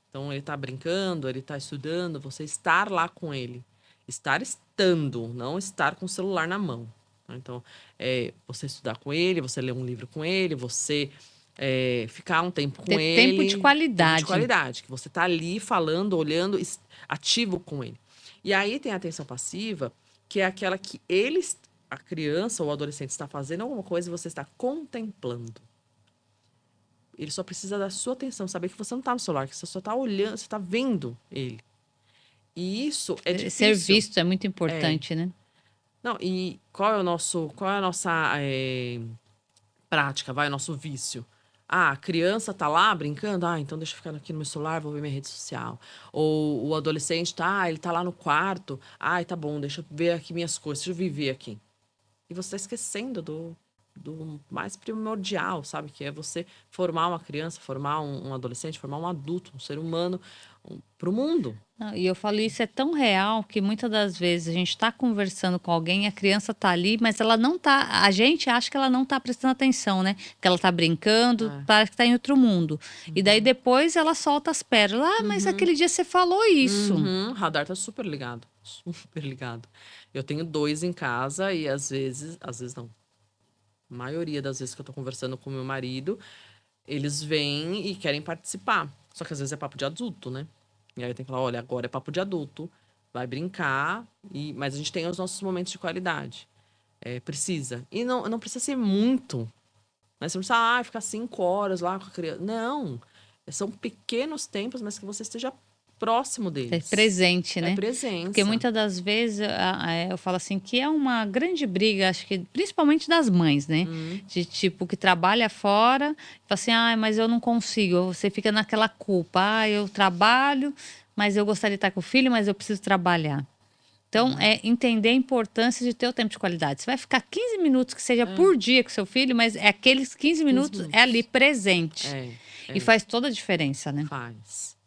Então, ele está brincando, ele está estudando, você estar lá com ele. Estar estando, não estar com o celular na mão. Então, você estudar com ele, você ler um livro com ele, você ficar um tempo com ele. Tempo de qualidade. Tempo de qualidade, que você tá ali falando, olhando, ativo com ele. E aí tem a atenção passiva, que é aquela que a criança ou o adolescente está fazendo alguma coisa e você está contemplando. Ele só precisa da sua atenção, saber que você não está no celular, que você só está olhando, você está vendo ele. E isso é difícil. Ser visto é muito importante, né? Não, e qual é a nossa prática, o nosso vício? A criança tá lá brincando, então deixa eu ficar aqui no meu celular, vou ver minha rede social. Ou o adolescente ele tá lá no quarto, tá bom, deixa eu ver aqui minhas coisas, deixa eu viver aqui. E você tá esquecendo do mais primordial, sabe? Que é você formar uma criança, formar um adolescente, formar um adulto, um ser humano pro mundo. Não, e eu falo, isso é tão real que muitas das vezes a gente está conversando com alguém, a criança está ali, mas ela não tá. A gente acha que ela não está prestando atenção, né? Que ela está brincando, parece que está em outro mundo. E daí depois ela solta as pérolas. Mas aquele dia você falou isso. O radar tá super ligado. Super ligado. Eu tenho 2 em casa e às vezes não. A maioria das vezes que eu tô conversando com meu marido, eles vêm e querem participar. Só que às vezes é papo de adulto, né? E aí eu tenho que falar, olha, agora é papo de adulto, vai brincar, mas a gente tem os nossos momentos de qualidade. Precisa. E não precisa ser muito. Né? Você não precisa ficar 5 horas lá com a criança. Não. São pequenos tempos, mas que você esteja próximo É deles. presente, É né? presença. Porque muitas das vezes eu falo assim que é uma grande briga, acho que principalmente das mães, né? De tipo que trabalha fora, fala assim, mas eu não consigo. Você fica naquela culpa, eu trabalho, mas eu gostaria de estar com o filho, mas eu preciso trabalhar. Então, é entender a importância de ter o tempo de qualidade. Você vai ficar 15 minutos que seja por dia com seu filho, mas é aqueles 15 minutos é ali presente. É, E faz toda a diferença, né?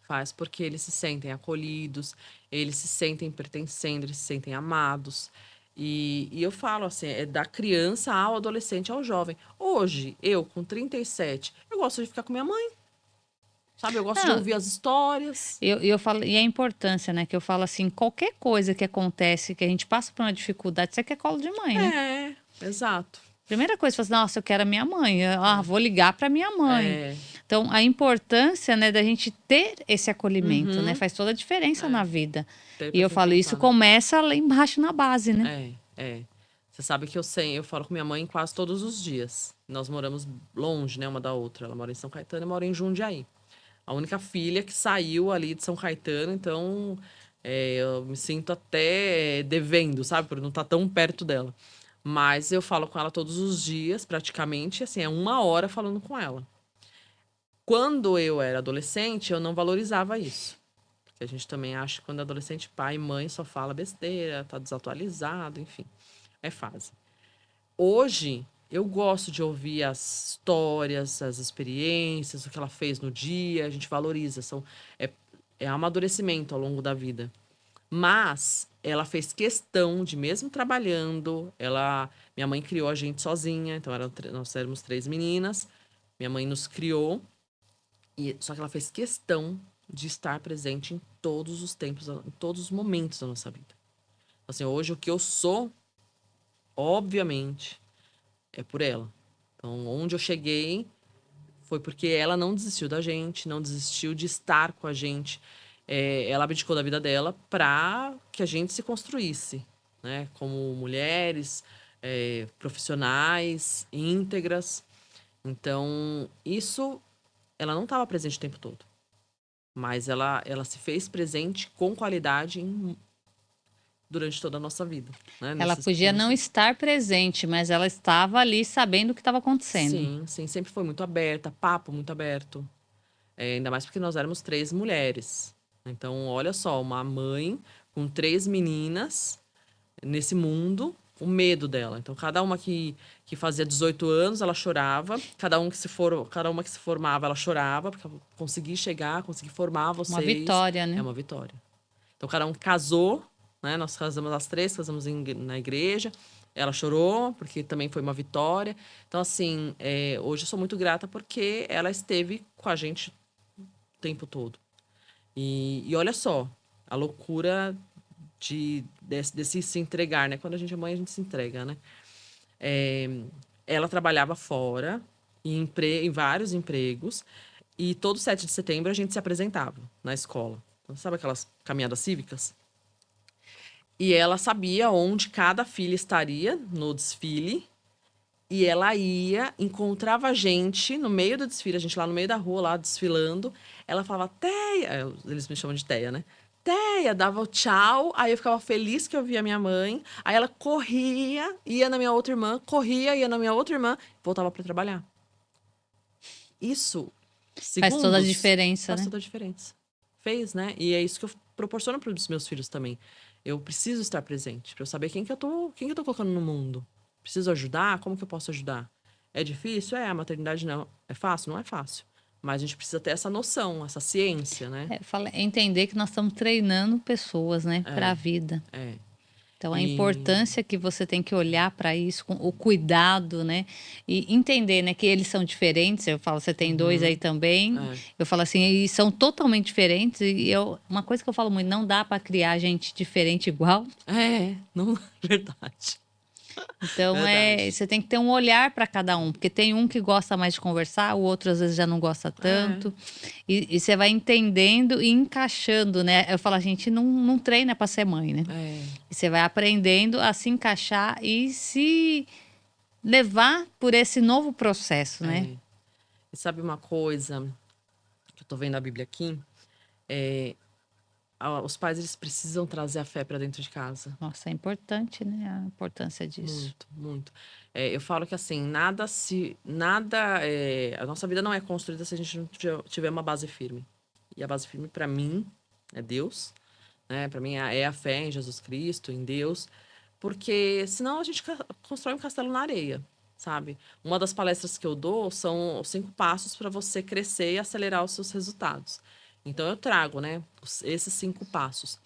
faz, porque eles se sentem acolhidos, eles se sentem pertencendo, eles se sentem amados. E eu falo assim, é da criança ao adolescente, ao jovem. Hoje, eu com 37, eu gosto de ficar com minha mãe, sabe? Eu gosto de Não, ouvir as histórias. eu falo, e a importância, né? Que eu falo assim, qualquer coisa que acontece, que a gente passa por uma dificuldade, você quer colo de mãe, né? Exato. Primeira coisa, você fala assim, nossa, eu quero a minha mãe. Vou ligar para minha mãe. É, Então, a importância, né, da gente ter esse acolhimento, né? Uhum. Faz toda a diferença na vida. ter E pra eu quem falo, isso contar, né? começa lá embaixo na base, né? É. Você sabe que eu falo com minha mãe quase todos os dias. Nós moramos longe, né, uma da outra. Ela mora em São Caetano e mora em Jundiaí. A única filha que saiu ali de São Caetano, então eu me sinto até devendo, sabe? Por não estar tão perto dela. Mas eu falo com ela todos os dias, praticamente, assim, é 1 hora falando com ela. Quando eu era adolescente, eu não valorizava isso. Porque a gente também acha que quando é adolescente, pai e mãe só fala besteira, tá desatualizado, enfim. É fase. Hoje, eu gosto de ouvir as histórias, as experiências, o que ela fez no dia, a gente valoriza. É, é amadurecimento ao longo da vida. Mas ela fez questão de, mesmo trabalhando, minha mãe criou a gente sozinha, então nós éramos 3 meninas, minha mãe nos criou, só que ela fez questão de estar presente em todos os tempos, em todos os momentos da nossa vida. Assim, hoje o que eu sou, obviamente, é por ela. Então, onde eu cheguei foi porque ela não desistiu da gente, não desistiu de estar com a gente. Ela abdicou da vida dela para que a gente se construísse, né? Como mulheres, profissionais, íntegras. Então, isso, ela não estava presente o tempo todo. Mas ela se fez presente com qualidade durante toda a nossa vida, né? Ela podia não estar presente, mas ela estava ali sabendo o que estava acontecendo. Sim, sempre foi muito aberta, papo muito aberto. Ainda mais porque nós éramos 3 mulheres. Então, olha só, uma mãe com 3 meninas nesse mundo, o medo dela. Então, cada uma que fazia 18 anos, ela chorava. Cada uma que se formava, ela chorava, porque eu consegui chegar, consegui formar vocês. Uma vitória, né? É uma vitória. Então, cada um casou, né? Nós casamos as 3, casamos na igreja. Ela chorou, porque também foi uma vitória. Então, assim, hoje eu sou muito grata porque ela esteve com a gente o tempo todo. E olha só, a loucura desse se entregar, né? Quando a gente é mãe, a gente se entrega, né? Ela trabalhava fora, em vários empregos, e todo 7 de setembro a gente se apresentava na escola. Então, sabe aquelas caminhadas cívicas? E ela sabia onde cada filha estaria no desfile. E ela ia, encontrava a gente no meio do desfile, a gente lá no meio da rua, lá desfilando. Ela falava, Teia, eles me chamam de Teia, né? Teia, dava o tchau, aí eu ficava feliz que eu via minha mãe. Aí ela corria, ia na minha outra irmã, corria, ia na minha outra irmã, voltava para trabalhar. Isso, Faz toda a segundos, diferença, faz né? toda a diferença. Fez, né? E é isso que eu proporciono para os meus filhos também. Eu preciso estar presente, para eu saber quem que eu tô colocando no mundo. Preciso ajudar? Como que eu posso ajudar? É difícil? A maternidade não. É fácil? Não é fácil. Mas a gente precisa ter essa noção, essa ciência, né? Entender que nós estamos treinando pessoas, né, para a vida. É. Então, a E importância que você tem que olhar para isso, com o cuidado, né? E entender, né, que eles são diferentes. Eu falo, você tem dois aí também. Eu falo assim, e são totalmente diferentes. Uma coisa que eu falo muito, não dá para criar gente diferente igual. não, verdade. Então, Verdade. você tem que ter um olhar para cada um, porque tem um que gosta mais de conversar, o outro às vezes já não gosta tanto. E você vai entendendo e encaixando, né? Eu falo, a gente não treina para ser mãe, né? E você vai aprendendo a se encaixar e se levar por esse novo processo, né? E sabe uma coisa que eu tô vendo a Bíblia aqui? os pais, eles precisam trazer a fé para dentro de casa. Nossa, é importante, né? A importância disso. Muito, muito. Eu falo que assim, a nossa vida não é construída se a gente não tiver uma base firme. E a base firme, para mim, é Deus, né? Para mim é a fé em Jesus Cristo, em Deus, porque senão a gente constrói um castelo na areia, sabe? Uma das palestras que eu dou são os 5 passos para você crescer e acelerar os seus resultados. Então eu trago, né, esses 5 passos.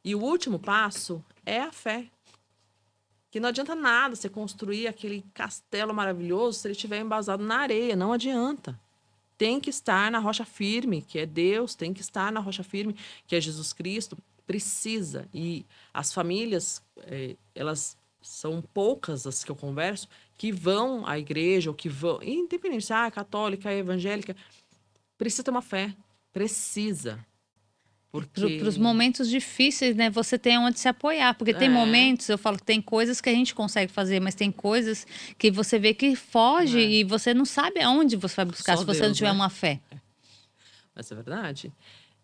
E o último passo é a fé. Que não adianta nada você construir aquele castelo maravilhoso se ele estiver embasado na areia. Não adianta. Tem que estar na rocha firme, que é Deus, tem que estar na rocha firme, que é Jesus Cristo. Precisa. E as famílias, elas são poucas as que eu converso, que vão à igreja, ou que vão, independente se é católica, evangélica, precisa ter uma fé. Precisa. Para os Porque. momentos difíceis, né? Você tem onde se apoiar. Porque tem É, momentos, eu falo que tem coisas que a gente consegue fazer, mas tem coisas que você vê que foge é. e você não sabe aonde você vai buscar Só se você não Deus, tiver né? uma fé. Mas é verdade.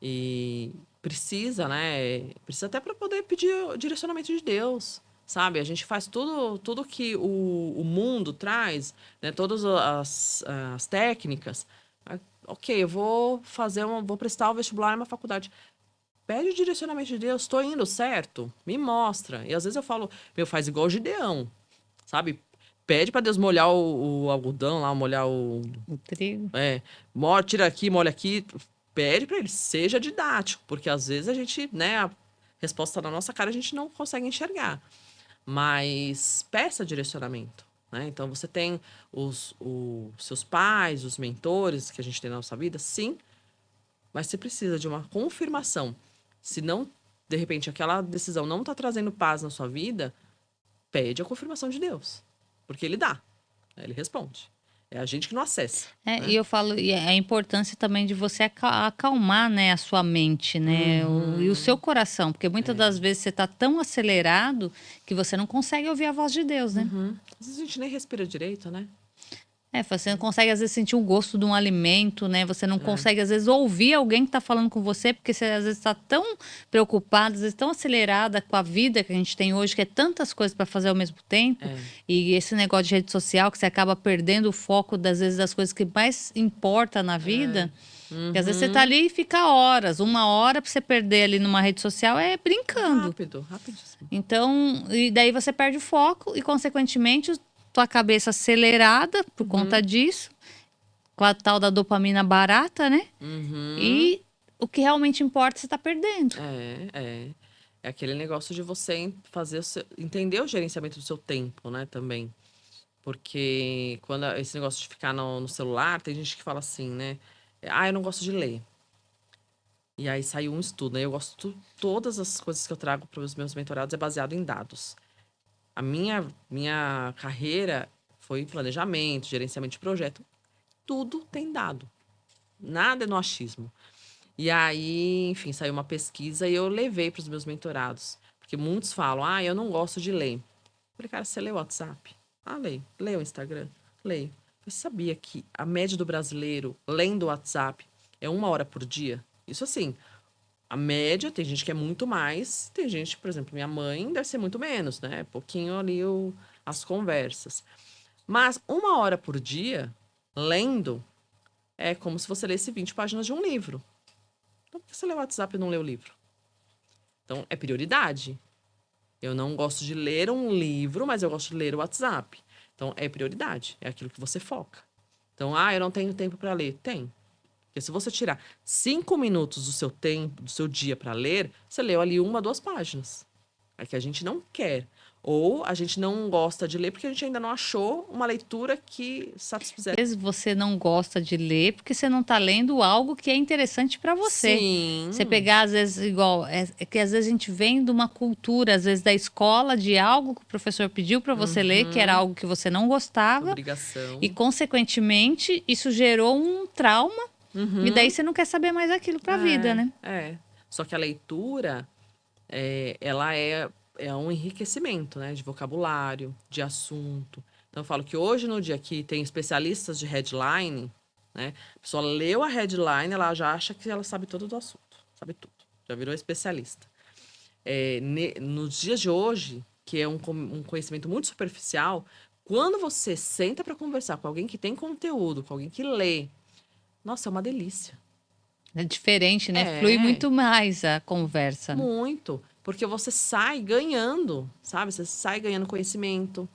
E precisa, né? Precisa até para poder pedir o direcionamento de Deus, sabe? A gente faz tudo que o mundo traz, né? Todas as técnicas. Ok, eu vou prestar o vestibular em uma faculdade. Pede o direcionamento de Deus, estou indo certo? Me mostra. E às vezes eu falo, meu, faz igual o Gideão, sabe? Pede para Deus molhar o algodão lá, molhar o, O trigo. tira aqui, molha aqui. Pede pra ele, seja didático, porque às vezes a gente, né, a resposta tá na nossa cara, a gente não consegue enxergar. Mas peça direcionamento, né? Então você tem os seus pais, os mentores que a gente tem na nossa vida, sim, mas você precisa de uma confirmação. Se não, de repente, aquela decisão não tá trazendo paz na sua vida, pede a confirmação de Deus, porque ele dá, né? Ele responde. É a gente que não acessa, E né? eu falo, e a importância também de você acalmar, né, a sua mente, né, e o seu Uhum. coração, porque muitas das vezes você está tão acelerado que você não consegue ouvir a voz de Deus, né? Uhum. Às vezes a gente nem respira direito, né? Você não consegue, às vezes, sentir o gosto de um alimento, né? Você não É, consegue, às vezes, ouvir alguém que está falando com você, porque você, às vezes, está tão preocupada, às vezes, tão acelerada com a vida que a gente tem hoje, que é tantas coisas para fazer ao mesmo tempo. é, E esse negócio de rede social, que você acaba perdendo o foco, das vezes, das coisas que mais importa na é. vida. Que às vezes você está Uhum. ali e fica horas. 1 hora para você perder ali numa rede social é brincando. Rápido, rapidíssimo. Então, e daí você perde o foco e, consequentemente, tua cabeça acelerada por conta Uhum. disso, com a tal da dopamina barata, né? Uhum. E o que realmente importa você tá perdendo. É. É aquele negócio de você fazer entender o gerenciamento do seu tempo, né, também. Porque quando esse negócio de ficar no celular, tem gente que fala assim, né? Ah, eu não gosto de ler. E aí saiu um estudo, né? Eu gosto, todas as coisas que eu trago para os meus mentorados é baseado em dados. A minha carreira foi planejamento, gerenciamento de projeto. Tudo tem dado. Nada é no achismo. E aí, enfim, saiu uma pesquisa e eu levei para os meus mentorados. Porque muitos falam, ah, eu não gosto de ler. Eu falei, cara, você lê o WhatsApp? Ah, leio. Lê o Instagram? Leio. Você sabia que a média do brasileiro lendo o WhatsApp é 1 hora por dia? Isso assim, a média, tem gente que é muito mais, tem gente, por exemplo, minha mãe deve ser muito menos, né? Pouquinho ali as conversas. Mas 1 hora por dia, lendo, é como se você lesse 20 páginas de um livro. Então, por que você lê o WhatsApp e não lê o livro? Então, é prioridade. Eu não gosto de ler um livro, mas eu gosto de ler o WhatsApp. Então, é prioridade. É aquilo que você foca. Então, eu não tenho tempo para ler. Tem. Porque se você tirar 5 minutos do seu tempo, do seu dia para ler, você leu ali 1, 2 páginas. É que a gente não quer. Ou a gente não gosta de ler porque a gente ainda não achou uma leitura que Às satisfizesse. vezes você não gosta de ler porque você não está lendo algo que é interessante para você. Você Sim. pegar, às vezes, igual, é que às vezes a gente vem de uma cultura, às vezes da escola, de algo que o professor pediu para você ler, que era Uhum. algo que você não gostava, e, Obrigação. consequentemente, isso gerou um trauma, e daí Uhum. você não quer saber mais aquilo para a vida, né? É. Só que a leitura, ela é um enriquecimento, né? De vocabulário, de assunto. Então, eu falo que hoje, no dia que tem especialistas de headline, né? A pessoa leu a headline, ela já acha que ela sabe todo do assunto. Sabe tudo. já virou especialista. Nos dias de hoje, que é um conhecimento muito superficial, quando você senta para conversar com alguém que tem conteúdo, com alguém que lê, nossa, é uma delícia. É diferente, né? Flui É, muito mais a conversa, né? muito. Porque você sai ganhando, sabe? Você sai ganhando conhecimento,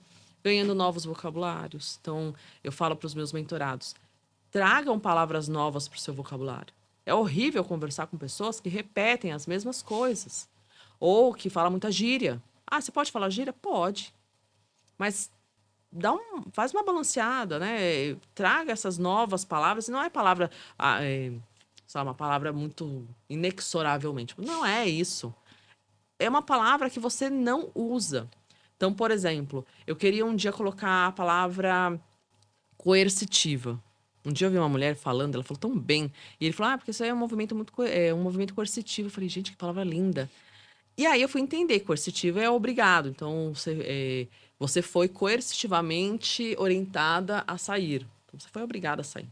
ganhando novos vocabulários. Então, eu falo para os meus mentorados: tragam palavras novas para o seu vocabulário. É horrível conversar com pessoas que repetem as mesmas coisas. Ou que falam muita gíria. Ah, você pode falar gíria? Pode. Mas faz uma balanceada, né? Traga essas novas palavras. E não é palavra, sei lá, uma palavra muito inexoravelmente. Não é isso. É uma palavra que você não usa. Então, por exemplo, eu queria um dia colocar a palavra coercitiva. Um dia eu vi uma mulher falando, ela falou tão bem. E ele falou, porque isso aí é um movimento um movimento coercitivo. Eu falei, gente, que palavra linda. E aí eu fui entender que coercitivo é obrigado. Então, você foi coercitivamente orientada a sair. Então, você foi obrigada a sair.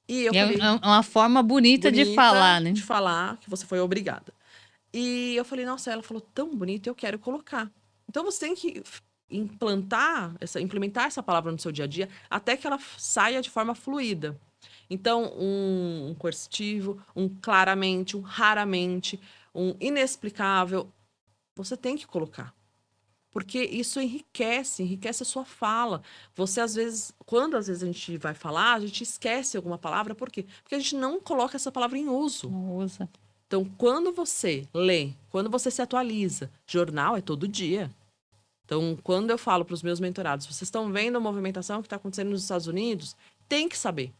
E eu falei, Uma forma bonita de bonita falar, né? de falar que você foi obrigada. E eu falei, nossa, ela falou tão bonito, eu quero colocar. Então, você tem que implementar essa palavra no seu dia a dia até que ela saia de forma fluida. Então, um coercitivo, um claramente, um raramente, um inexplicável, você tem que colocar. Porque isso enriquece a sua fala. Você, quando às vezes a gente vai falar, a gente esquece alguma palavra. Por quê? Porque a gente não coloca essa palavra em uso. Não usa. Então, quando você lê, quando você se atualiza, jornal é todo dia. Então, quando eu falo para os meus mentorados, vocês estão vendo a movimentação que está acontecendo nos Estados Unidos? Tem que saber.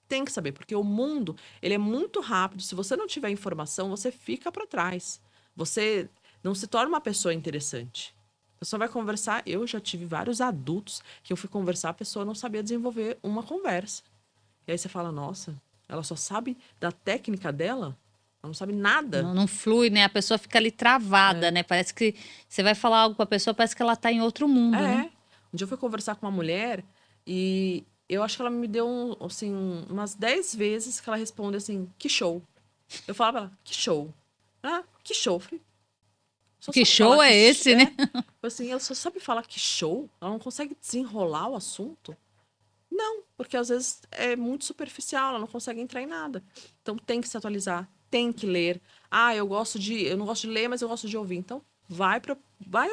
Tem que saber, porque o mundo, ele é muito rápido. Se você não tiver informação, você fica para trás. Você não se torna uma pessoa interessante. A pessoa vai conversar. Eu já tive vários adultos que eu fui conversar, a pessoa não sabia desenvolver uma conversa. E aí você fala, nossa, ela só sabe da técnica dela? Ela não sabe nada. Não, não flui, né? A pessoa fica ali travada, É. né? Parece que você vai falar algo com a pessoa, parece que ela tá em outro mundo, né? Um dia eu fui conversar com uma mulher e eu acho que ela me deu assim, umas 10 vezes que ela responde assim, que show. Eu falava pra ela, que show. Ah, que show. Eu falei, só Que sabe falar show é esse, né? Assim, ela só sabe falar que show? Ela não consegue desenrolar o assunto? Não, porque às vezes é muito superficial, ela não consegue entrar em nada. Então tem que se atualizar, tem que ler. Ah, eu não gosto de ler, mas eu gosto de ouvir. Então vai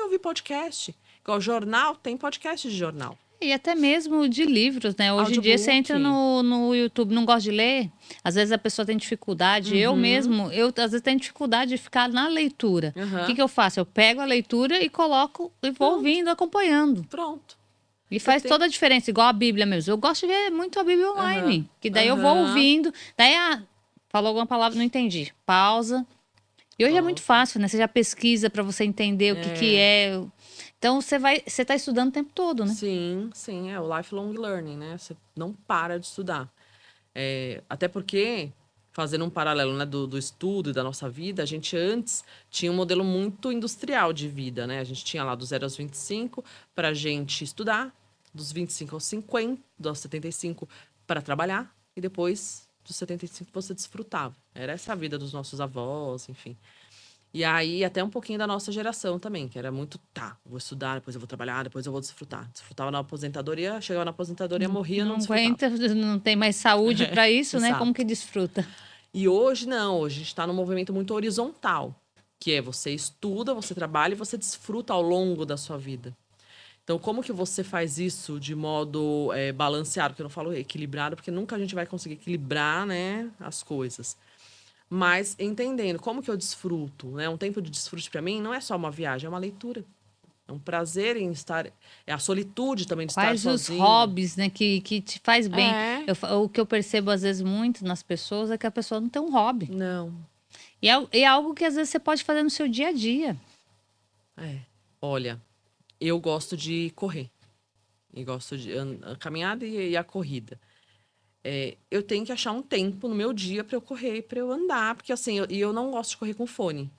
ouvir podcast. Igual jornal, tem podcast de jornal. E até mesmo de livros, né? Hoje em dia você Audiobook. entra no YouTube, não gosta de ler, às vezes a pessoa tem dificuldade. Eu mesmo, eu às vezes tenho dificuldade de ficar na leitura. O que Uhum. que eu faço? Eu pego a leitura e coloco e vou ouvindo, acompanhando. Pronto. E Você faz tem. toda a diferença, igual a Bíblia mesmo. Eu gosto de ver muito a Bíblia Aham. online, que daí eu vou Aham. ouvindo, daí falou alguma palavra, não entendi. Pausa. E hoje é muito Pausa. fácil, né? Você já pesquisa para você entender o que que é. Então você está estudando o tempo todo, né? Sim, sim, é o lifelong learning, né? Você não para de estudar. Até porque, fazendo um paralelo, né, do estudo e da nossa vida, a gente antes tinha um modelo muito industrial de vida, né? A gente tinha lá do 0 aos 25 para a gente estudar, dos 25 aos 50, dos 75 para trabalhar, e depois dos 75 você desfrutava. Era essa a vida dos nossos avós, enfim. E aí, até um pouquinho da nossa geração também, que era muito, vou estudar, depois eu vou trabalhar, depois eu vou desfrutar. Desfrutava na aposentadoria, chegava na aposentadoria, morria, não Não desfrutava. aguenta, não tem mais saúde para isso, né? Como Exato. que desfruta? E hoje não, hoje a gente está num movimento muito horizontal, que é você estuda, você trabalha e você desfruta ao longo da sua vida. Então, como que você faz isso de modo balanceado? Porque eu não falo equilibrado, porque nunca a gente vai conseguir equilibrar, né, as coisas. Mas entendendo como que eu desfruto, né? Um tempo de desfrute para mim não é só uma viagem, é uma leitura. É um prazer em estar, é a solitude também de estar Quais os sozinho. hobbies, né, que te faz bem? É. O que eu percebo às vezes muito nas pessoas é que a pessoa não tem um hobby. Não. E é algo que às vezes você pode fazer no seu dia a dia. Olha, eu gosto de correr. E gosto de a caminhada e a corrida. Eu tenho que achar um tempo no meu dia para eu correr, para eu andar, porque assim, eu não gosto de correr com fone.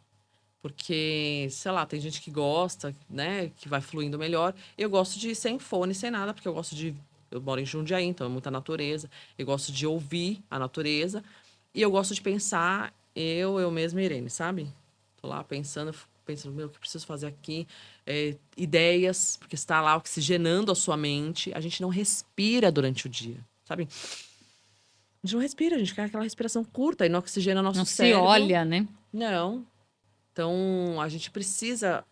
Porque, sei lá, tem gente que gosta, né, que vai fluindo melhor. Eu gosto de ir sem fone, sem nada, porque eu moro em Jundiaí, então é muita natureza. Eu gosto de ouvir a natureza e eu gosto de pensar eu mesma e Irene, sabe? Tô lá pensando, meu, o que eu preciso fazer aqui? Ideias, porque está lá oxigenando a sua mente. A gente não respira durante o dia, sabe? A gente não respira, a gente quer aquela respiração curta e não oxigena Não nosso se cérebro. olha, né? Não. Então, a gente precisa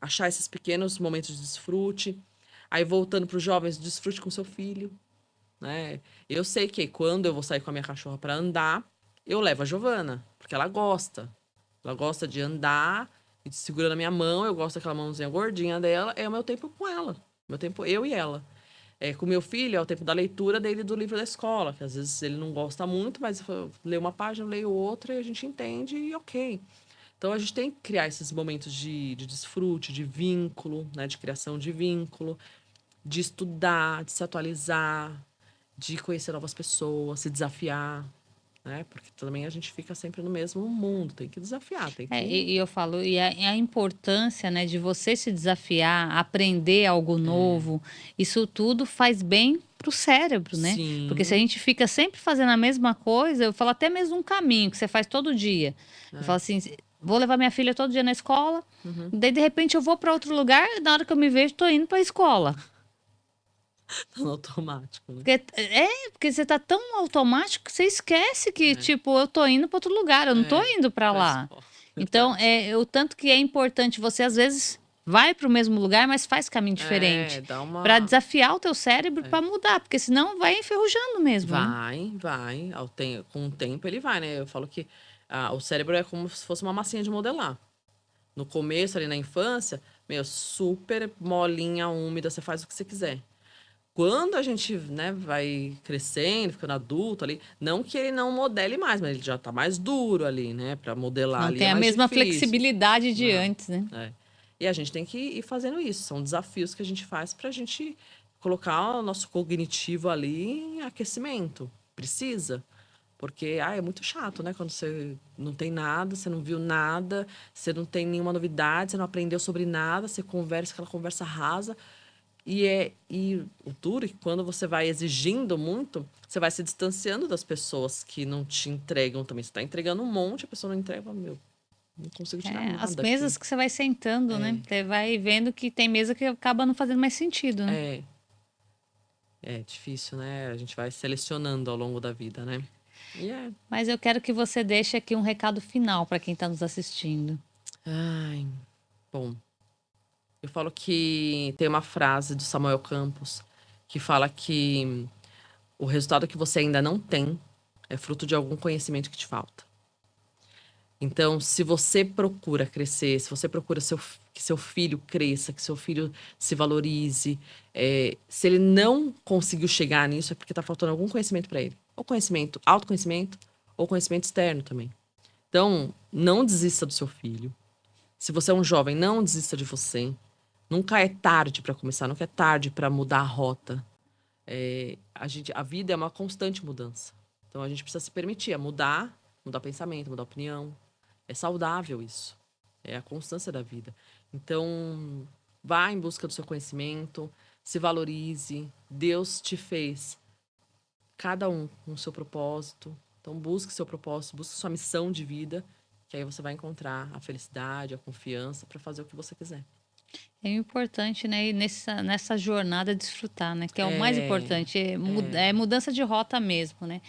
achar esses pequenos momentos de desfrute. Aí, voltando para os jovens, desfrute com seu filho, né? Eu sei que quando eu vou sair com a minha cachorra para andar, eu levo a Giovana, porque ela gosta. Ela gosta de andar e de segura na minha mão, eu gosto daquela mãozinha gordinha dela, é o meu tempo com ela. Meu tempo, eu e ela. Com meu filho, é o tempo da leitura dele do livro da escola, que às vezes ele não gosta muito, mas eu leio uma página, eu leio outra e a gente entende e ok. Então a gente tem que criar esses momentos de desfrute, de vínculo, né? De criação de vínculo, de estudar, de se atualizar, de conhecer novas pessoas, se desafiar, né? Porque também a gente fica sempre no mesmo mundo, tem que desafiar, tem que. E eu falo, e a importância, né, de você se desafiar, aprender algo novo, isso tudo faz bem para o cérebro, né? Porque se a Sim. gente fica sempre fazendo a mesma coisa, eu falo até mesmo um caminho que você faz todo dia. Eu É. falo assim, vou levar minha filha todo dia na escola, Uhum. daí de repente eu vou para outro lugar, na hora que eu me vejo, estou indo para a escola. Tá no automático, né? Porque você tá tão automático que você esquece que, É. tipo, eu tô indo para outro lugar, eu não tô É. indo para Pra lá. escola. Então, Verdade. o tanto que é importante você, às vezes, vai para o mesmo lugar, mas faz caminho diferente. Dá Para uma. desafiar o teu cérebro É. para mudar, porque senão vai enferrujando mesmo, né? Vai. Com o tempo ele vai, né? Eu falo que o cérebro é como se fosse uma massinha de modelar. No começo, ali na infância, meu, super molinha, úmida, você faz o que você quiser. Quando a gente, né, vai crescendo, ficando adulto ali, não que ele não modele mais, mas ele já tá mais duro ali, né? Pra modelar Não ali tem é a mais mesma difícil. flexibilidade de Não, antes, né? é. E a gente tem que ir fazendo isso. São desafios que a gente faz pra gente colocar o nosso cognitivo ali em aquecimento. Precisa. Porque, é muito chato, né? Quando você não tem nada, você não viu nada, você não tem nenhuma novidade, você não aprendeu sobre nada, você conversa aquela conversa rasa. E o duro é que quando você vai exigindo muito, você vai se distanciando das pessoas que não te entregam também. Você está entregando um monte, a pessoa não entrega, meu, não consigo tirar As nada aqui. mesas que você vai sentando, né? Você vai vendo que tem mesa que acaba não fazendo mais sentido, né? É, é difícil, né? A gente vai selecionando ao longo da vida, né? E é. Mas eu quero que você deixe aqui um recado final para quem está nos assistindo. Ai, bom. Eu falo que tem uma frase do Samuel Campos que fala que o resultado que você ainda não tem é fruto de algum conhecimento que te falta. Então, se você procura crescer, se você procura que seu filho cresça, que seu filho se valorize, se ele não conseguiu chegar nisso, é porque está faltando algum conhecimento para ele. Ou conhecimento, autoconhecimento, ou conhecimento externo também. Então, não desista do seu filho. Se você é um jovem, não desista de você. Nunca é tarde para começar, nunca é tarde para mudar a rota. A vida é uma constante mudança. Então, a gente precisa se permitir mudar pensamento, mudar opinião. É saudável isso. É a constância da vida. Então, vá em busca do seu conhecimento, se valorize. Deus te fez, cada um com o seu propósito. Então, busque seu propósito, busque sua missão de vida, que aí você vai encontrar a felicidade, a confiança para fazer o que você quiser. É importante, né? E nessa jornada desfrutar, né? Que é o mais É, importante, é, é mudança de rota mesmo, né?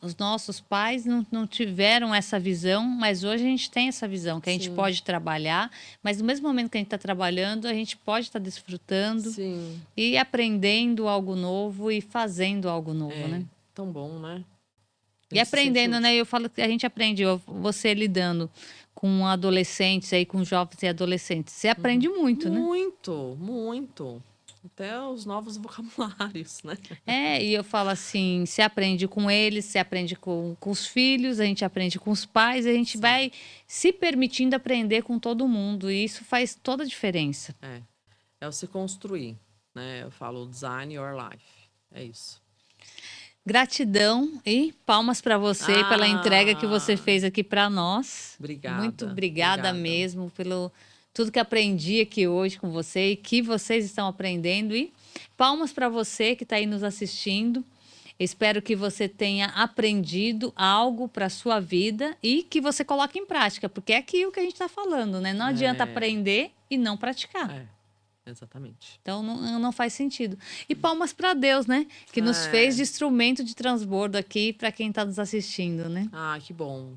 Os nossos pais não tiveram essa visão, mas hoje a gente tem essa visão, que a gente sim, pode trabalhar, mas no mesmo momento que a gente está trabalhando, a gente pode estar desfrutando sim. e aprendendo algo novo e fazendo algo novo, né? Tão bom, né? A E gente se sente aprendendo, né? útil. Eu falo que a gente aprende, você lidando com adolescentes aí, com jovens e adolescentes, você aprende muito, né? Muito, muito. Até os novos vocabulários, né? E eu falo assim, você aprende com eles, você aprende com os filhos, a gente aprende com os pais, a gente Sim, vai se permitindo aprender com todo mundo, e isso faz toda a diferença. é. É o se construir, né? Eu falo design your life. É isso. Gratidão e palmas para você pela entrega que você Ah, fez aqui para nós. Muito obrigada, obrigada obrigada. mesmo pelo tudo que aprendi aqui hoje com você e que vocês estão aprendendo. E palmas para você que está aí nos assistindo. Espero que você tenha aprendido algo para sua vida e que você coloque em prática, porque é aquilo que a gente está falando, né? Não adianta É, aprender e não praticar. é, exatamente. Então não faz sentido. E palmas para Deus, né? Que nos fez de É. instrumento de transbordo aqui para quem está nos assistindo, né? Ah, que bom.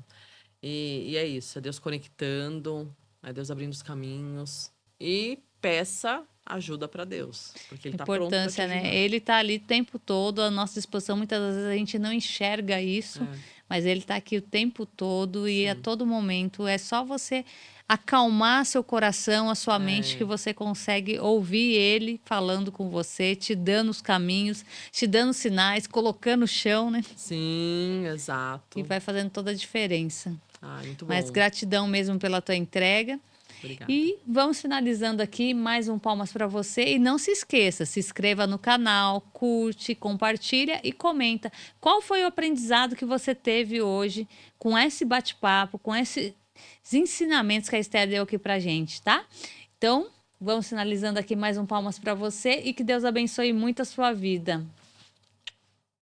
E é isso, é Deus conectando, é Deus abrindo os caminhos. E peça ajuda para Deus, porque Ele tá pronto para te Importância, né? ajudar. Ele tá ali o tempo todo à nossa disposição. Muitas vezes a gente não enxerga isso, É, mas ele tá aqui o tempo todo e a sim. todo momento. É só você acalmar seu coração, a sua mente, que É, você consegue ouvir ele falando com você, te dando os caminhos, te dando sinais, colocando o chão, né? sim, E exato. vai fazendo toda a diferença. Ah, muito Mas bom. gratidão mesmo pela tua entrega. Obrigada. E vamos finalizando aqui mais um palmas para você e não se esqueça, se inscreva no canal, curte, compartilha e comenta qual foi o aprendizado que você teve hoje com esse bate-papo, com esses ensinamentos que a Esther deu aqui pra gente, tá? Então, vamos finalizando aqui mais um palmas para você e que Deus abençoe muito a sua vida.